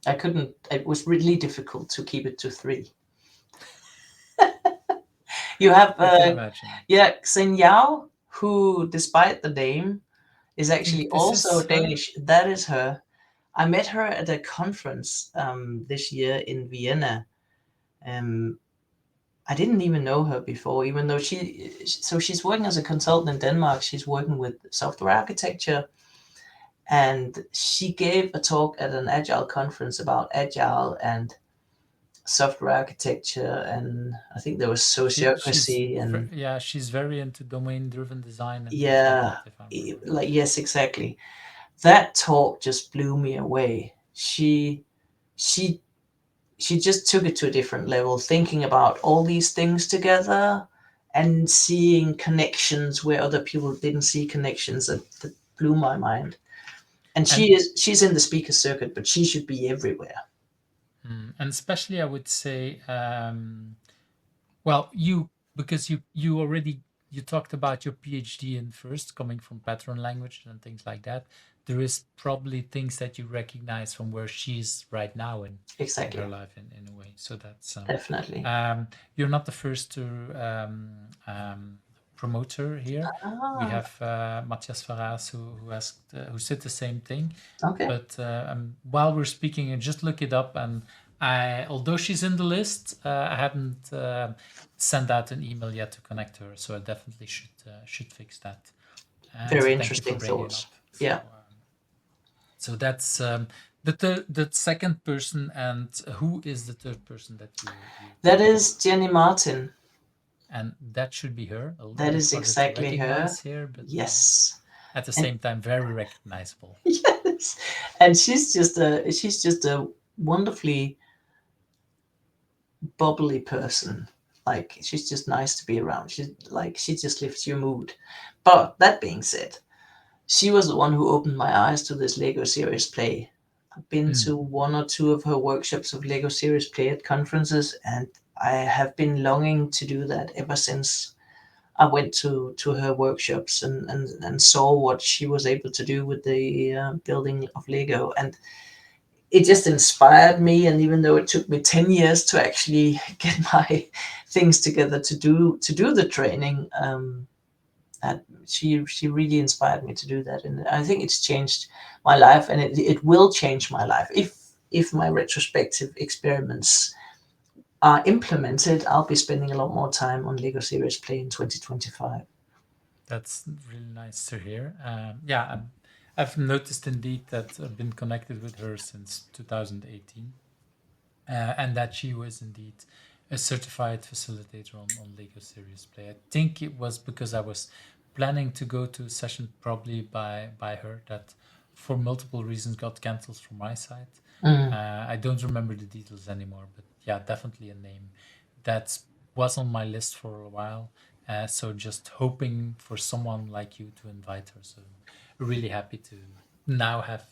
I couldn't. It was really difficult to keep it to three. You have, I can imagine. yeah, Xin Yao, who, despite the name, is I actually think this also is her. Danish. That is her. I met her at a conference this year in Vienna. Um, I didn't even know her before, even though so she's working as a consultant in Denmark. She's working with software architecture, and she gave a talk at an agile conference about agile and software architecture, and I think there was She's sociocracy and yeah, she's very into domain-driven design and things like yeah, that, if I remember right. like yes, exactly. That talk just blew me away. She she just took it to a different level, thinking about all these things together and seeing connections where other people didn't see connections. That blew my mind. And And she's in the speaker circuit, but she should be everywhere. and especially I would say, well, you because you already you talked about your PhD in first coming from pattern language and things like that. There is probably things that you recognize from where she's right now in her Exactly, life in a way. So that's definitely. you're not the first to promote her here. We Ah, have Matthias Farras who asked who said the same thing. okay, But while we're speaking, and just look it up. And although she's in the list, I haven't sent out an email yet to connect her. So I definitely should fix that. And so very thank you for interesting bringing it thoughts. up. Yeah, So that's the second person. And who is the third person that you that talked is about? Jenny Martin. And that should be her. A little That bit is harder to exactly her. recognize here, but Yes, at the and same time, very recognizable. yes, and she's just a wonderfully bubbly person. Like she's just nice to be around. She's like she just lifts your mood. But that being said, she was the one who opened my eyes to this Lego Series Play. I've been Mm. to one or two of her workshops of Lego Series Play at conferences, and I have been longing to do that ever since I went to her workshops and saw what she was able to do with the building of Lego. And it just inspired me. And even though it took me 10 years to actually get my things together to do the training, that she really inspired me to do that, and I think it's changed my life, and it will change my life if my retrospective experiments are implemented, I'll be spending a lot more time on Lego Serious Play in 2025. That's really nice to hear. Yeah, I've noticed indeed that I've been connected with her since 2018, and that she was indeed a certified facilitator on Lego Serious Play. I think it was because I was planning to go to a session probably by her that for multiple reasons got cancelled from my side. Mm. I don't remember the details anymore, but yeah, definitely a name that was on my list for a while. So just hoping for someone like you to invite her. So really happy to now have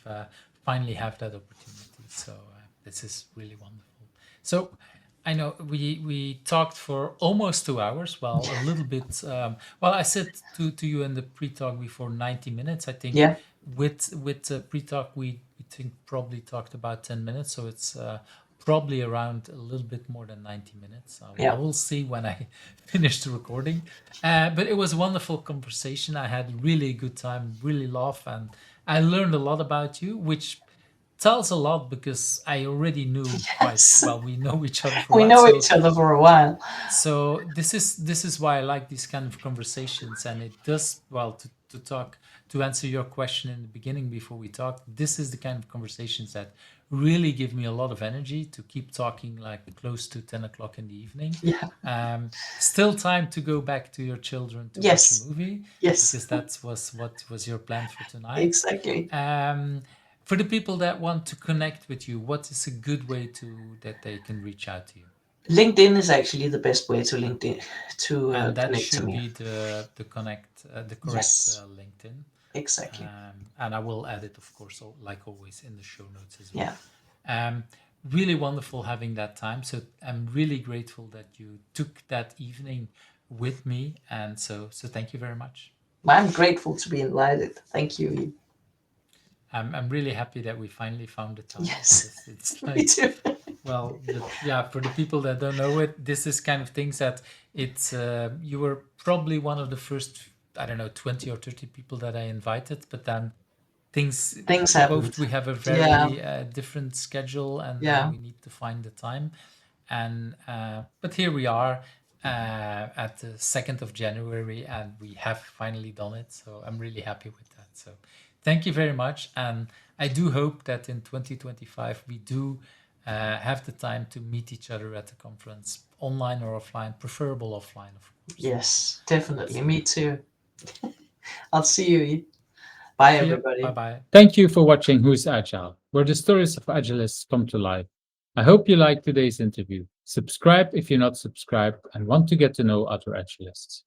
finally have that opportunity. So this is really wonderful. So I know we talked for almost 2 hours. Well, a little bit. Well, I said to you in the pre-talk before 90 minutes. I think Yeah, with pre-talk we think probably talked about 10 minutes. So it's probably around a little bit more than 90 minutes. I yeah. will see when I finish the recording. But it was a wonderful conversation. I had really good time, really laugh, and I learned a lot about you, which tells a lot because I already knew quite Yes. well. We know each other for a We while, know each other for a while. so this is why I like these kind of conversations, and it does well to talk to answer your question in the beginning before we talk. This is the kind of conversations that really give me a lot of energy to keep talking like close to 10 o'clock in the evening. Yeah. Still time to go back to your children to watch a Yes. movie Yes. because that was what was your plan for tonight. Exactly. Um, for the people that want to connect with you, what is a good way to that they can reach out to you? LinkedIn is actually the best way to LinkedIn to And that connect to should me. be the correct Yes. LinkedIn. Exactly. And I will add it, of course, like always, in the show notes as Yeah. well. Um, really wonderful having that time. So I'm really grateful that you took that evening with me, and so thank you very much. I'm grateful to be invited. Thank you. I'm really happy that we finally found the time Yes. because it's Me like, too. well, yeah, for the people that don't know it, this is kind of things that it's you were probably one of the first, I don't know, 20 or 30 people that I invited, but then things, Things happened. both we have a Yeah. very different schedule, and then Yeah. we need to find the time. And but here we are at the 2nd of January, and we have finally done it. So I'm really happy with that. So thank you very much, and I do hope that in 2025 we do have the time to meet each other at the conference, online or offline, preferable offline, of course. Yes. Definitely. So Me too. I'll see you. Bye, see you. Bye everybody. bye. Thank you for watching Who's Agile, where the stories of agilists come to life. I hope you liked today's interview. Subscribe if you're not subscribed and want to get to know other agilists.